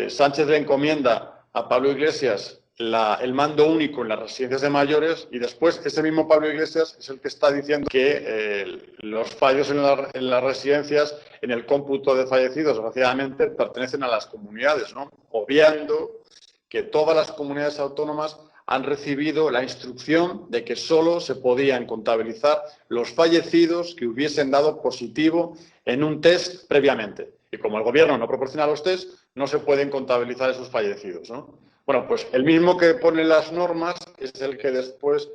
Sánchez le encomienda a Pablo Iglesias el mando único en las residencias de mayores y después ese mismo Pablo Iglesias es el que está diciendo que los fallos en las residencias, en el cómputo de fallecidos, desgraciadamente, pertenecen a las comunidades, ¿no? Obviando que todas las comunidades autónomas han recibido la instrucción de que solo se podían contabilizar los fallecidos que hubiesen dado positivo en un test previamente. Y como el gobierno no proporciona los test, no se pueden contabilizar esos fallecidos, ¿no? Bueno, pues el mismo que pone las normas es el que después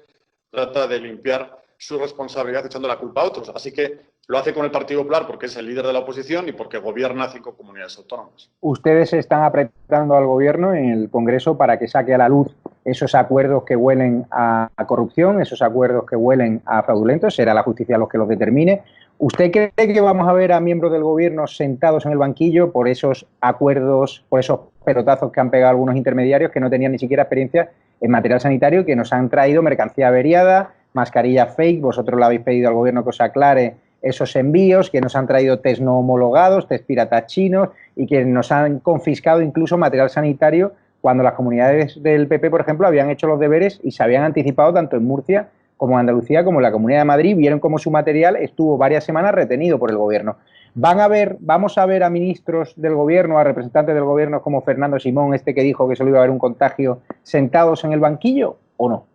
trata de limpiar su responsabilidad echando la culpa a otros. Así que lo hace con el Partido Popular porque es el líder de la oposición y porque gobierna 5 comunidades autónomas. Ustedes están apretando al gobierno en el Congreso para que saque a la luz esos acuerdos que huelen a corrupción, esos acuerdos que huelen a fraudulentos. Será la justicia los que los determine. ¿Usted cree que vamos a ver a miembros del gobierno sentados en el banquillo por esos acuerdos, por esos pelotazos que han pegado algunos intermediarios que no tenían ni siquiera experiencia en material sanitario, que nos han traído mercancía averiada, mascarillas fake? Vosotros le habéis pedido al gobierno que os aclare esos envíos, que nos han traído test no homologados, test piratas chinos y que nos han confiscado incluso material sanitario cuando las comunidades del PP, por ejemplo, habían hecho los deberes y se habían anticipado tanto en Murcia como en Andalucía como en la Comunidad de Madrid, vieron cómo su material estuvo varias semanas retenido por el gobierno. ¿Vamos a ver a ministros del gobierno, a representantes del gobierno como Fernando Simón, este que dijo que solo iba a haber un contagio, sentados en el banquillo o no?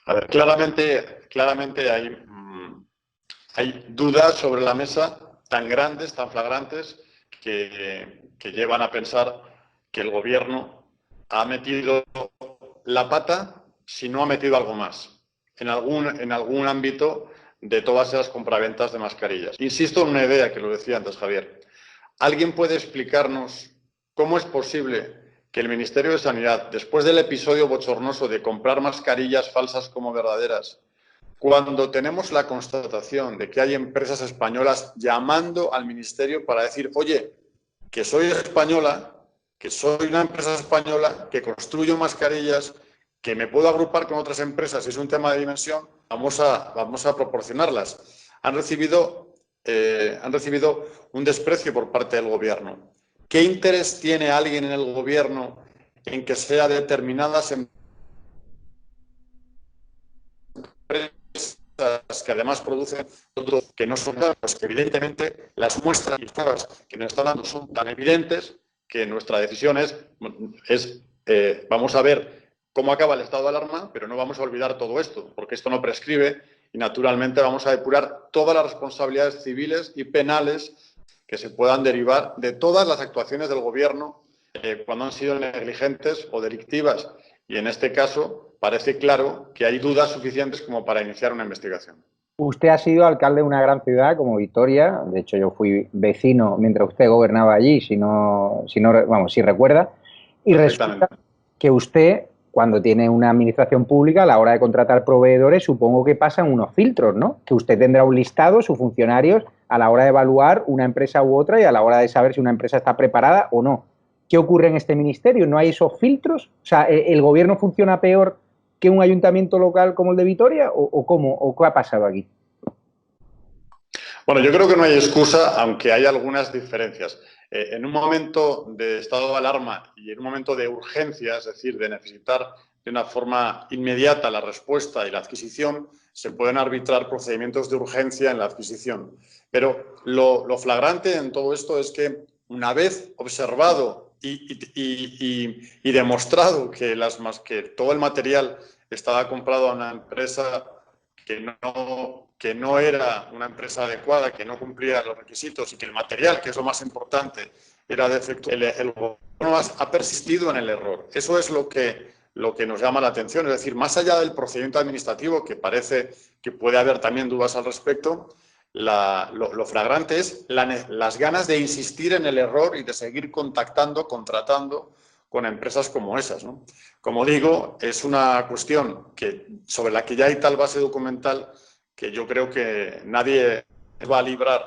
A ver, claramente hay dudas sobre la mesa tan grandes, tan flagrantes, que llevan a pensar que el Gobierno ha metido la pata si no ha metido algo más en algún ámbito de todas esas compraventas de mascarillas. Insisto en una idea que lo decía antes Javier. ¿Alguien puede explicarnos cómo es posible que el Ministerio de Sanidad, después del episodio bochornoso de comprar mascarillas falsas como verdaderas, cuando tenemos la constatación de que hay empresas españolas llamando al Ministerio para decir, oye, que soy española, que soy una empresa española, que construyo mascarillas, que me puedo agrupar con otras empresas, si es un tema de dimensión, vamos a proporcionarlas. Han recibido un desprecio por parte del Gobierno. ¿Qué interés tiene alguien en el Gobierno en que sea determinadas empresas que además producen otros que no son pues que evidentemente las muestras y pruebas que nos están dando son tan evidentes que nuestra decisión es vamos a ver cómo acaba el estado de alarma, pero no vamos a olvidar todo esto, porque esto no prescribe y naturalmente vamos a depurar todas las responsabilidades civiles y penales que se puedan derivar de todas las actuaciones del Gobierno cuando han sido negligentes o delictivas. Y en este caso parece claro que hay dudas suficientes como para iniciar una investigación. Usted ha sido alcalde de una gran ciudad como Vitoria. De hecho, yo fui vecino mientras usted gobernaba allí, si recuerda. Y resulta que usted, cuando tiene una administración pública, a la hora de contratar proveedores, supongo que pasan unos filtros, ¿no? Que usted tendrá un listado, sus funcionarios, a la hora de evaluar una empresa u otra y a la hora de saber si una empresa está preparada o no. ¿Qué ocurre en este ministerio? ¿No hay esos filtros? O sea, ¿el gobierno funciona peor que un ayuntamiento local como el de Vitoria? ¿O cómo? ¿O qué ha pasado aquí? Bueno, yo creo que no hay excusa, aunque hay algunas diferencias. En un momento de estado de alarma y en un momento de urgencia, es decir, de necesitar de una forma inmediata la respuesta y la adquisición, se pueden arbitrar procedimientos de urgencia en la adquisición. Pero lo flagrante en todo esto es que una vez observado y demostrado que todo el material estaba comprado a una empresa que no era una empresa adecuada, que no cumplía los requisitos y que el material, que es lo más importante, era defectuoso, el gobierno ha persistido en el error. Eso es lo que nos llama la atención. Es decir, más allá del procedimiento administrativo, que parece que puede haber también dudas al respecto, lo flagrante es las ganas de insistir en el error y de seguir contratando con empresas como esas, ¿no? Como digo, es una cuestión sobre la que ya hay tal base documental que yo creo que nadie va a librar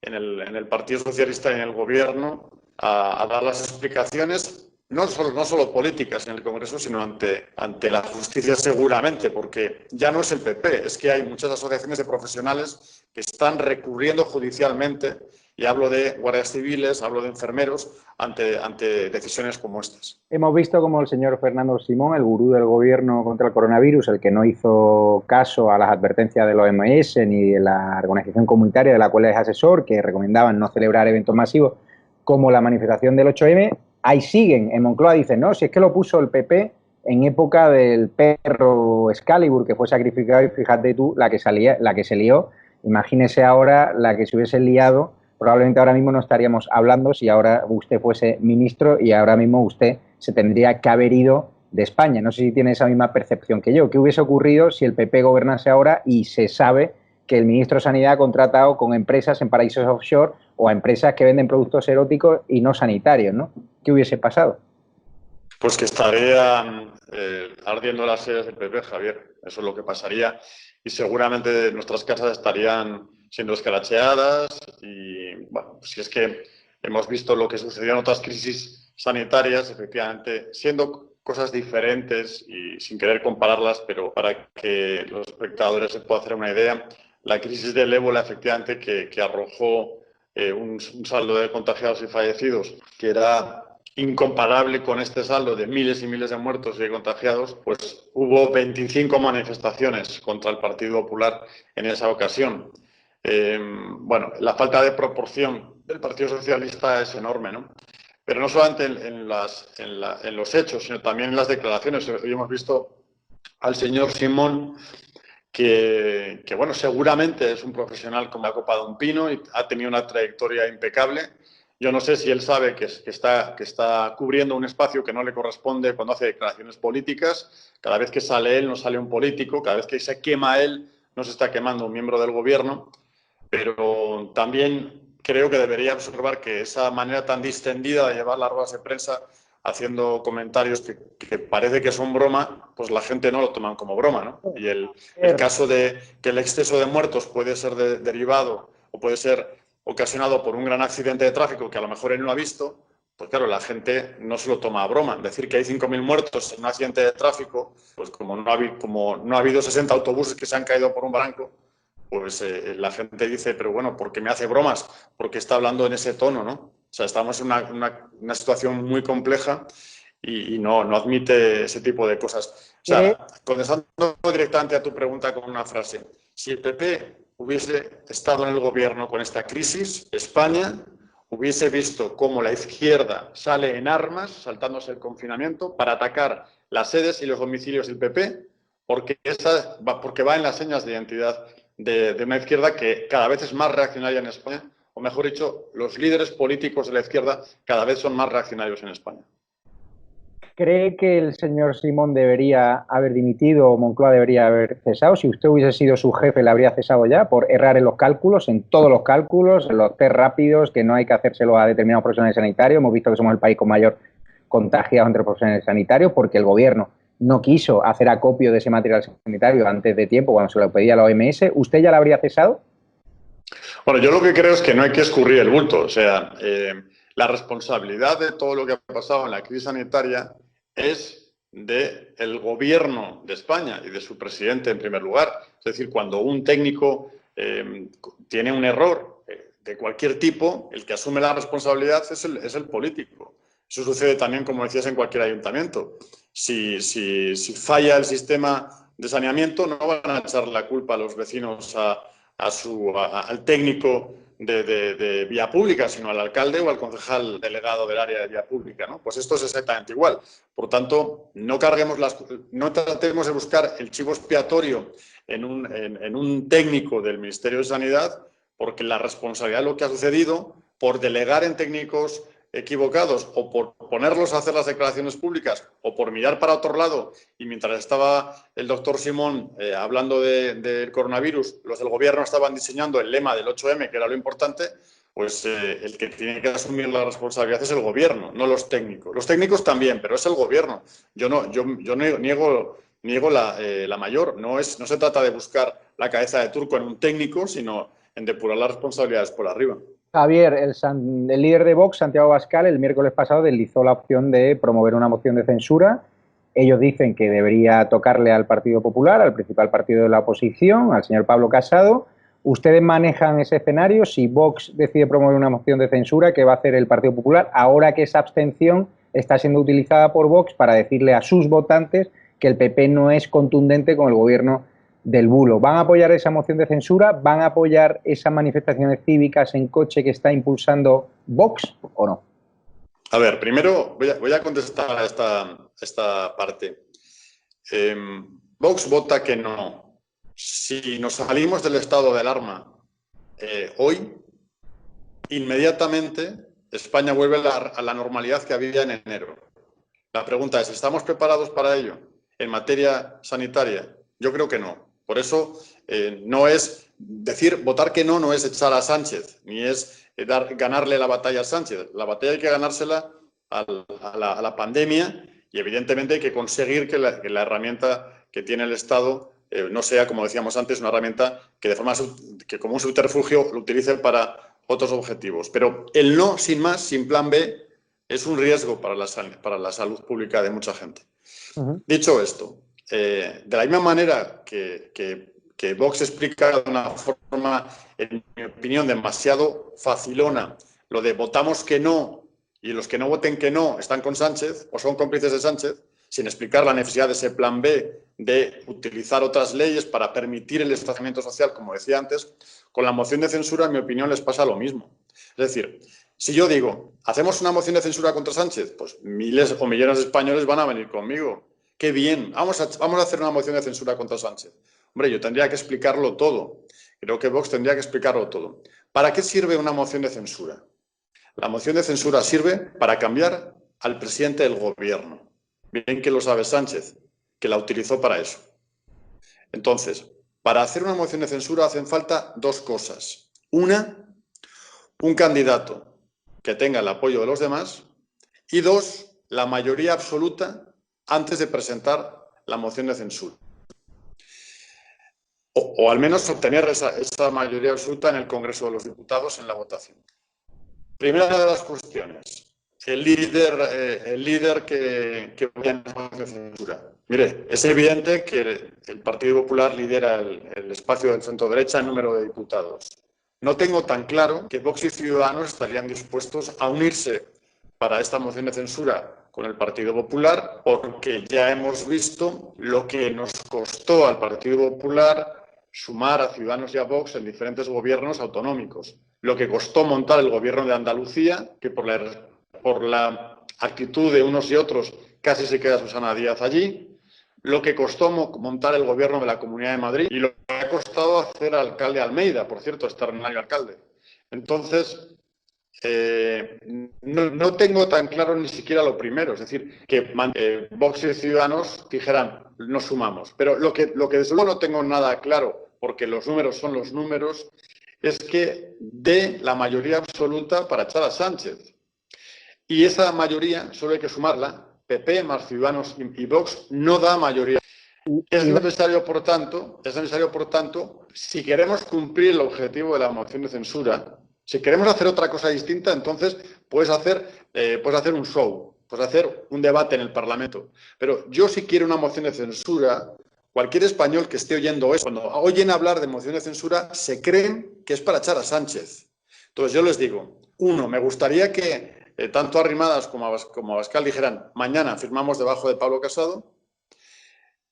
en el Partido Socialista y en el Gobierno a dar las explicaciones, no solo políticas en el Congreso, sino ante la justicia seguramente, porque ya no es el PP, es que hay muchas asociaciones de profesionales que están recurriendo judicialmente, y hablo de guardias civiles, hablo de enfermeros, ante decisiones como estas. Hemos visto como el señor Fernando Simón, el gurú del gobierno contra el coronavirus, el que no hizo caso a las advertencias de la OMS ni de la organización comunitaria de la cual es asesor, que recomendaban no celebrar eventos masivos como la manifestación del 8M, ahí siguen. En Moncloa dicen, no, si es que lo puso el PP en época del perro Excalibur, que fue sacrificado, y fíjate tú la que se lió. Imagínese ahora la que se hubiese liado. Probablemente ahora mismo no estaríamos hablando si ahora usted fuese ministro y ahora mismo usted se tendría que haber ido de España. No sé si tiene esa misma percepción que yo. ¿Qué hubiese ocurrido si el PP gobernase ahora y se sabe que el ministro de Sanidad ha contratado con empresas en paraísos offshore o a empresas que venden productos eróticos y no sanitarios, ¿no? ¿Qué hubiese pasado? Pues que estarían ardiendo las sedes del PP, Javier. Eso es lo que pasaría. Y seguramente nuestras casas estarían siendo escaracheadas y, bueno, si es que hemos visto lo que sucedió en otras crisis sanitarias, efectivamente, siendo cosas diferentes y sin querer compararlas, pero para que los espectadores se puedan hacer una idea, la crisis del ébola, efectivamente, que arrojó un saldo de contagiados y fallecidos que era incomparable con este saldo de miles y miles de muertos y de contagiados, pues hubo 25 manifestaciones contra el Partido Popular en esa ocasión. Bueno, la falta de proporción del Partido Socialista es enorme, ¿no? Pero no solamente en los hechos, sino también en las declaraciones. Hoy hemos visto al señor Simón que bueno, seguramente es un profesional como ha copado un pino y ha tenido una trayectoria impecable Yo no sé si él sabe que está cubriendo un espacio que no le corresponde cuando hace declaraciones políticas. Cada vez que sale él, no sale un político. Cada vez que se quema él, no se está quemando un miembro del gobierno. Pero también creo que debería observar que esa manera tan distendida de llevar las ruedas de prensa, haciendo comentarios que parece que son broma, pues la gente no lo toman como broma, ¿no? Y el caso de que el exceso de muertos puede ser derivado o puede ser ocasionado por un gran accidente de tráfico que a lo mejor él no ha visto, pues claro, la gente no se lo toma a broma. Decir que hay 5.000 muertos en un accidente de tráfico, pues como no ha habido 60 autobuses que se han caído por un barranco, pues la gente dice, pero bueno, ¿por qué me hace bromas? Porque está hablando en ese tono, ¿no? O sea, estamos en una situación muy compleja y no admite ese tipo de cosas. O sea, contestando directamente a tu pregunta con una frase, si el PP hubiese estado en el gobierno con esta crisis, España hubiese visto cómo la izquierda sale en armas, saltándose el confinamiento, para atacar las sedes y los domicilios del PP, porque va en las señas de identidad de una izquierda que cada vez es más reaccionaria en España, o mejor dicho, los líderes políticos de la izquierda cada vez son más reaccionarios en España. ¿Cree que el señor Simón debería haber dimitido o Moncloa debería haber cesado? Si usted hubiese sido su jefe, ¿le habría cesado ya por errar en los cálculos, en todos los cálculos, en los test rápidos, que no hay que hacérselo a determinados profesionales sanitarios? Hemos visto que somos el país con mayor contagiados entre profesionales sanitarios porque el gobierno no quiso hacer acopio de ese material sanitario antes de tiempo, cuando se lo pedía la OMS. ¿Usted ya la habría cesado? Bueno, yo lo que creo es que no hay que escurrir el bulto. O sea, la responsabilidad de todo lo que ha pasado en la crisis sanitaria es del gobierno de España y de su presidente en primer lugar. Es decir, cuando un técnico tiene un error de cualquier tipo, el que asume la responsabilidad es el político. Eso sucede también, como decías, en cualquier ayuntamiento. Si falla el sistema de saneamiento, no van a echar la culpa a los vecinos al técnico de vía pública, sino al alcalde o al concejal delegado del área de vía pública, ¿no? Pues esto es exactamente igual. Por tanto, no tratemos de buscar el chivo expiatorio en un técnico del Ministerio de Sanidad, porque la responsabilidad de lo que ha sucedido por delegar en técnicos equivocados o por ponerlos a hacer las declaraciones públicas o por mirar para otro lado, y mientras estaba el doctor Simón hablando del coronavirus, los del gobierno estaban diseñando el lema del 8M, que era lo importante, pues el que tiene que asumir la responsabilidad es el gobierno, no los técnicos. Los técnicos también, pero es el gobierno. Yo niego la mayor. No se trata de buscar la cabeza de turco en un técnico, sino en depurar las responsabilidades por arriba. Javier, el líder de Vox, Santiago Abascal, el miércoles pasado deslizó la opción de promover una moción de censura. Ellos dicen que debería tocarle al Partido Popular, al principal partido de la oposición, al señor Pablo Casado. ¿Ustedes manejan ese escenario? Si Vox decide promover una moción de censura, ¿qué va a hacer el Partido Popular ahora que esa abstención está siendo utilizada por Vox para decirle a sus votantes que el PP no es contundente con el gobierno del bulo? ¿Van a apoyar esa moción de censura? ¿Van a apoyar esas manifestaciones cívicas en coche que está impulsando Vox o no? A ver, primero voy a contestar a esta parte. Vox vota que no. Si nos salimos del estado de alarma hoy, inmediatamente España vuelve a la normalidad que había en enero. La pregunta es, ¿estamos preparados para ello en materia sanitaria? Yo creo que no. Por eso, no es votar que no es echar a Sánchez, ni es ganarle la batalla a Sánchez. La batalla hay que ganársela a la pandemia y, evidentemente, hay que conseguir que la herramienta que tiene el Estado no sea, como decíamos antes, una herramienta que como un subterfugio lo utilice para otros objetivos. Pero el no, sin más, sin plan B, es un riesgo para la salud pública de mucha gente. Dicho esto, de la misma manera que Vox explica de una forma, en mi opinión, demasiado facilona lo de votamos que no y los que no voten que no están con Sánchez o son cómplices de Sánchez, sin explicar la necesidad de ese plan B de utilizar otras leyes para permitir el distanciamiento social, como decía antes, con la moción de censura, en mi opinión, les pasa lo mismo. Es decir, si yo digo, hacemos una moción de censura contra Sánchez, pues miles o millones de españoles van a venir conmigo. ¡Qué bien! Vamos a hacer una moción de censura contra Sánchez. Hombre, yo tendría que explicarlo todo. Creo que Vox tendría que explicarlo todo. ¿Para qué sirve una moción de censura? La moción de censura sirve para cambiar al presidente del gobierno. Bien que lo sabe Sánchez, que la utilizó para eso. Entonces, para hacer una moción de censura hacen falta dos cosas. Una, un candidato que tenga el apoyo de los demás, y dos, la mayoría absoluta antes de presentar la moción de censura. O al menos obtener esa mayoría absoluta en el Congreso de los Diputados en la votación. Primera de las cuestiones, el líder que vaya en la moción de censura. Mire, es evidente que el Partido Popular lidera el espacio del centro-derecha en número de diputados. No tengo tan claro que Vox y Ciudadanos estarían dispuestos a unirse para esta moción de censura con el Partido Popular, porque ya hemos visto lo que nos costó al Partido Popular sumar a Ciudadanos y a Vox en diferentes gobiernos autonómicos. Lo que costó montar el gobierno de Andalucía, que por la actitud de unos y otros casi se queda Susana Díaz allí. Lo que costó montar el gobierno de la Comunidad de Madrid y lo que ha costado hacer alcalde Almeida, por cierto, extraordinario alcalde. Entonces, no tengo tan claro ni siquiera lo primero, es decir, que Vox y Ciudadanos dijeran, nos sumamos. Pero lo que desde luego no tengo nada claro, porque los números son los números, es que dé la mayoría absoluta para echar a Sánchez. Y esa mayoría solo hay que sumarla. PP más Ciudadanos y Vox no da mayoría. Es necesario, por tanto, si queremos cumplir el objetivo de la moción de censura, si queremos hacer otra cosa distinta, entonces puedes hacer un show, puedes hacer un debate en el Parlamento. Pero yo sí quiero una moción de censura. Cualquier español que esté oyendo eso, cuando oyen hablar de moción de censura, se creen que es para echar a Sánchez. Entonces yo les digo, uno, me gustaría que tanto Arrimadas como Abascal dijeran, mañana firmamos debajo de Pablo Casado.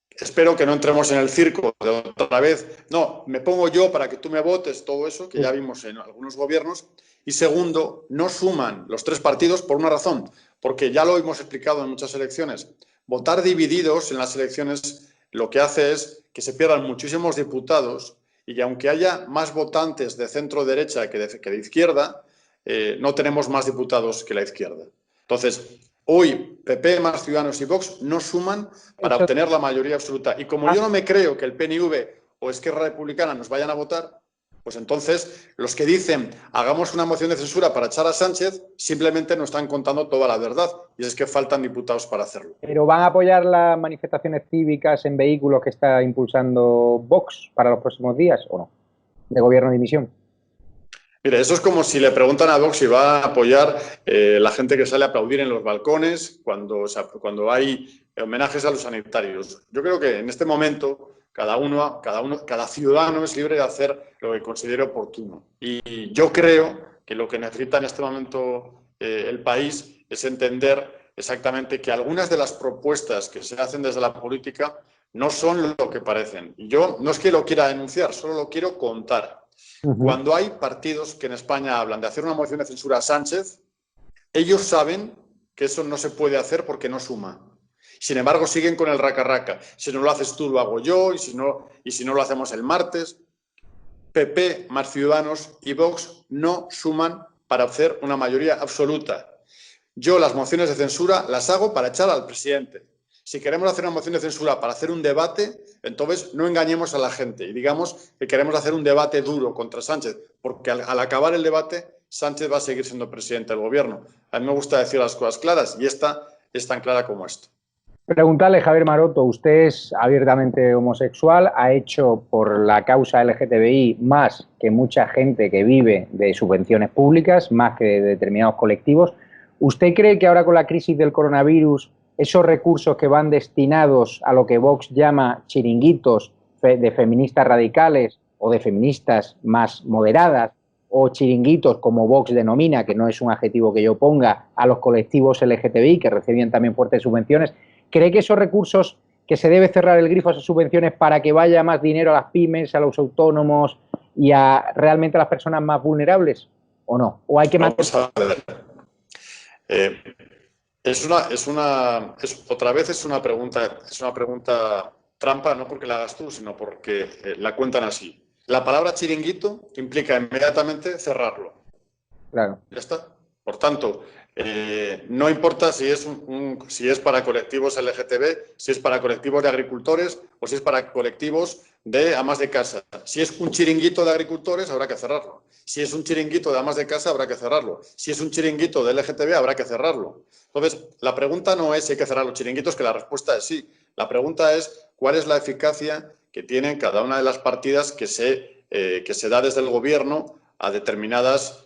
Espero que no entremos en el circo de otra vez. No, me pongo yo para que tú me votes, todo eso, que ya vimos en algunos gobiernos. Y segundo, no suman los tres partidos por una razón, porque ya lo hemos explicado en muchas elecciones. Votar divididos en las elecciones lo que hace es que se pierdan muchísimos diputados y que aunque haya más votantes de centro-derecha que de izquierda, no tenemos más diputados que la izquierda. Entonces, hoy PP más Ciudadanos y Vox no suman para obtener la mayoría absoluta. Y como yo no me creo que el PNV o Esquerra Republicana nos vayan a votar, pues entonces los que dicen hagamos una moción de censura para echar a Sánchez simplemente no están contando toda la verdad. Y es que faltan diputados para hacerlo. ¿Pero van a apoyar las manifestaciones cívicas en vehículos que está impulsando Vox para los próximos días o no? De gobierno de dimisión. Mire, eso es como si le preguntan a Vox si va a apoyar la gente que sale a aplaudir en los balcones cuando hay homenajes a los sanitarios. Yo creo que en este momento cada ciudadano es libre de hacer lo que considere oportuno. Y yo creo que lo que necesita en este momento el país es entender exactamente que algunas de las propuestas que se hacen desde la política no son lo que parecen. Y yo no es que lo quiera denunciar, solo lo quiero contar. Cuando hay partidos que en España hablan de hacer una moción de censura a Sánchez, ellos saben que eso no se puede hacer porque no suma. Sin embargo, siguen con el raca-raca. Si no lo haces tú, lo hago yo, y si no lo hacemos el martes. PP más Ciudadanos y Vox no suman para hacer una mayoría absoluta. Yo las mociones de censura las hago para echar al presidente. Si queremos hacer una moción de censura para hacer un debate, entonces no engañemos a la gente y digamos que queremos hacer un debate duro contra Sánchez, porque al acabar el debate, Sánchez va a seguir siendo presidente del gobierno. A mí me gusta decir las cosas claras y esta es tan clara como esto. Preguntarle, Javier Maroto, usted es abiertamente homosexual, ha hecho por la causa LGTBI más que mucha gente que vive de subvenciones públicas, más que de determinados colectivos. ¿Usted cree que ahora con la crisis del coronavirus esos recursos que van destinados a lo que Vox llama chiringuitos de feministas radicales o de feministas más moderadas o chiringuitos como Vox denomina, que no es un adjetivo que yo ponga, a los colectivos LGTBI que reciben también fuertes subvenciones, cree que esos recursos, que se debe cerrar el grifo a esas subvenciones para que vaya más dinero a las pymes, a los autónomos y a realmente a las personas más vulnerables o no? ¿O hay que Vamos a ver. Otra vez es una pregunta trampa, no porque la hagas tú, sino porque la cuentan así. La palabra chiringuito implica inmediatamente cerrarlo. Claro. Ya está. Por tanto, no importa si es para colectivos LGTB, si es para colectivos de agricultores o si es para colectivos de amas de casa. Si es un chiringuito de agricultores, habrá que cerrarlo. Si es un chiringuito de amas de casa, habrá que cerrarlo. Si es un chiringuito de LGTB, habrá que cerrarlo. Entonces, la pregunta no es si hay que cerrar los chiringuitos, que la respuesta es sí. La pregunta es cuál es la eficacia que tienen cada una de las partidas que se da desde el Gobierno a determinadas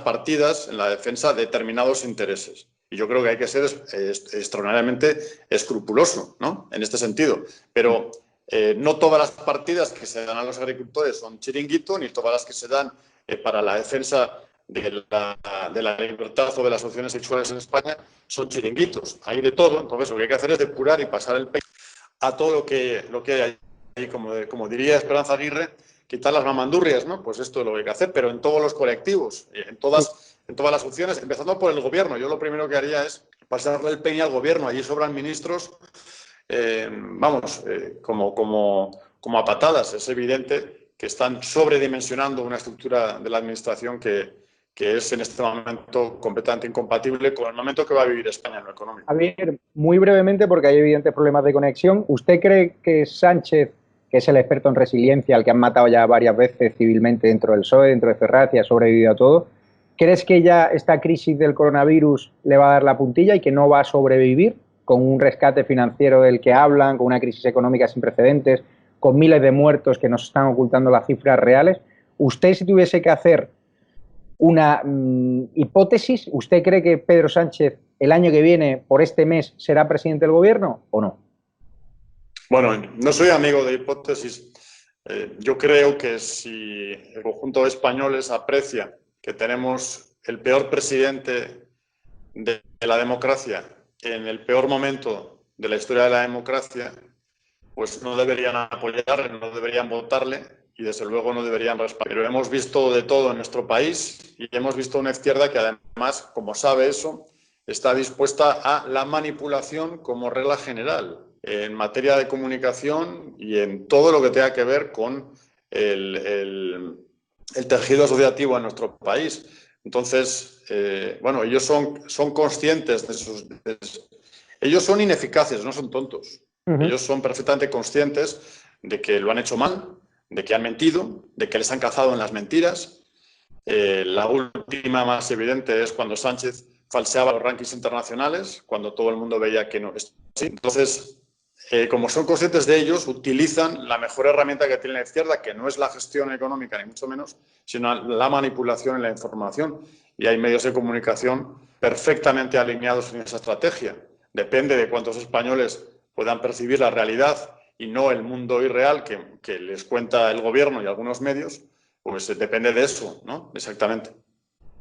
partidas en la defensa de determinados intereses. Y yo creo que hay que ser extraordinariamente escrupuloso, ¿no?, en este sentido. Pero no todas las partidas que se dan a los agricultores son chiringuito, ni todas las que se dan para la defensa de la libertad o de las opciones sexuales en España son chiringuitos. Hay de todo. Entonces, lo que hay que hacer es depurar y pasar el peine a todo lo que hay ahí, como diría Esperanza Aguirre, quitar las mamandurrias, ¿no? Pues esto es lo que hay que hacer, pero en todos los colectivos, en todas las opciones, empezando por el Gobierno. Yo lo primero que haría es pasarle el peine al Gobierno. Allí sobran ministros, como a patadas. Es evidente que están sobredimensionando una estructura de la Administración que es en este momento completamente incompatible con el momento que va a vivir España en lo económico. Javier, muy brevemente, porque hay evidentes problemas de conexión, ¿usted cree que Sánchez, que es el experto en resiliencia, al que han matado ya varias veces civilmente dentro del PSOE, dentro de Ferraz, y ha sobrevivido a todo, ¿crees que ya esta crisis del coronavirus le va a dar la puntilla y que no va a sobrevivir con un rescate financiero del que hablan, con una crisis económica sin precedentes, con miles de muertos que nos están ocultando las cifras reales? ¿Usted, si tuviese que hacer una hipótesis, usted cree que Pedro Sánchez el año que viene, por este mes, será presidente del Gobierno o no? Bueno, no soy amigo de hipótesis. Yo creo que si el conjunto de españoles aprecia que tenemos el peor presidente de la democracia en el peor momento de la historia de la democracia, pues no deberían apoyarle, no deberían votarle y desde luego no deberían respaldar. Pero hemos visto de todo en nuestro país y hemos visto una izquierda que además, como sabe eso, está dispuesta a la manipulación como regla general en materia de comunicación y en todo lo que tenga que ver con el tejido asociativo en nuestro país. Entonces, ellos son conscientes de sus... ellos son ineficaces, no son tontos. Ellos son perfectamente conscientes de que lo han hecho mal, de que han mentido, de que les han cazado en las mentiras. La última más evidente es cuando Sánchez falseaba los rankings internacionales, cuando todo el mundo veía que no es así. Entonces, como son conscientes de ellos, utilizan la mejor herramienta que tiene la izquierda, que no es la gestión económica, ni mucho menos, sino la manipulación en la información. Y hay medios de comunicación perfectamente alineados en esa estrategia. Depende de cuántos españoles puedan percibir la realidad y no el mundo irreal que les cuenta el Gobierno y algunos medios, pues depende de eso, ¿no? Exactamente.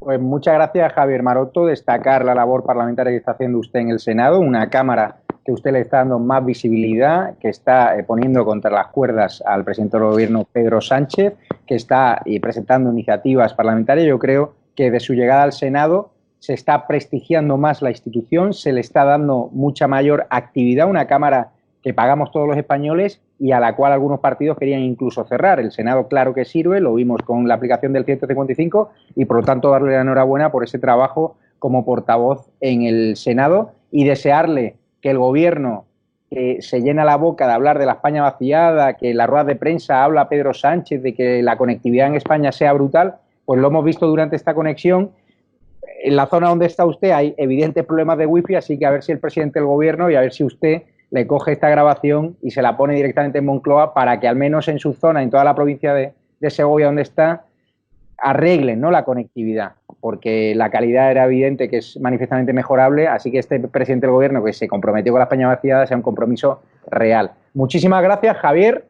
Pues muchas gracias, Javier Maroto. Destacar la labor parlamentaria que está haciendo usted en el Senado, una Cámara que usted le está dando más visibilidad, que está poniendo contra las cuerdas al presidente del Gobierno, Pedro Sánchez, que está presentando iniciativas parlamentarias. Yo creo que de su llegada al Senado se está prestigiando más la institución, se le está dando mucha mayor actividad, una Cámara que pagamos todos los españoles y a la cual algunos partidos querían incluso cerrar. El Senado, claro que sirve, lo vimos con la aplicación del 155 y, por lo tanto, darle la enhorabuena por ese trabajo como portavoz en el Senado y desearle que el Gobierno, que se llena la boca de hablar de la España vaciada, que en las ruedas de prensa habla Pedro Sánchez de que la conectividad en España sea brutal, pues lo hemos visto durante esta conexión. En la zona donde está usted hay evidentes problemas de wifi, así que a ver si el presidente del Gobierno y a ver si usted le coge esta grabación y se la pone directamente en Moncloa para que al menos en su zona, en toda la provincia de Segovia donde está, arreglen, ¿no?, la conectividad, porque la calidad era evidente que es manifiestamente mejorable, así que este presidente del Gobierno que se comprometió con la España vaciada sea un compromiso real. Muchísimas gracias, Javier.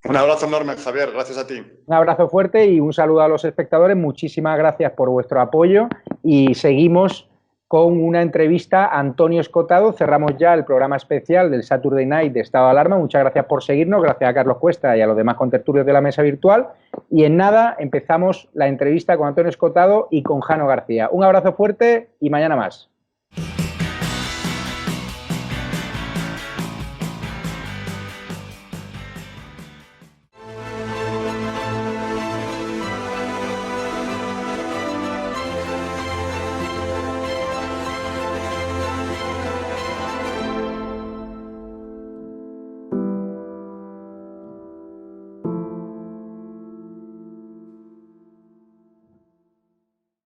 Un abrazo enorme, Javier, gracias a ti. Un abrazo fuerte y un saludo a los espectadores. Muchísimas gracias por vuestro apoyo y seguimos con una entrevista a Antonio Escotado. Cerramos ya el programa especial del Saturday Night de Estado de Alarma. Muchas gracias por seguirnos, gracias a Carlos Cuesta y a los demás contertulios de la mesa virtual. Y en nada empezamos la entrevista con Antonio Escotado y con Jano García. Un abrazo fuerte y mañana más.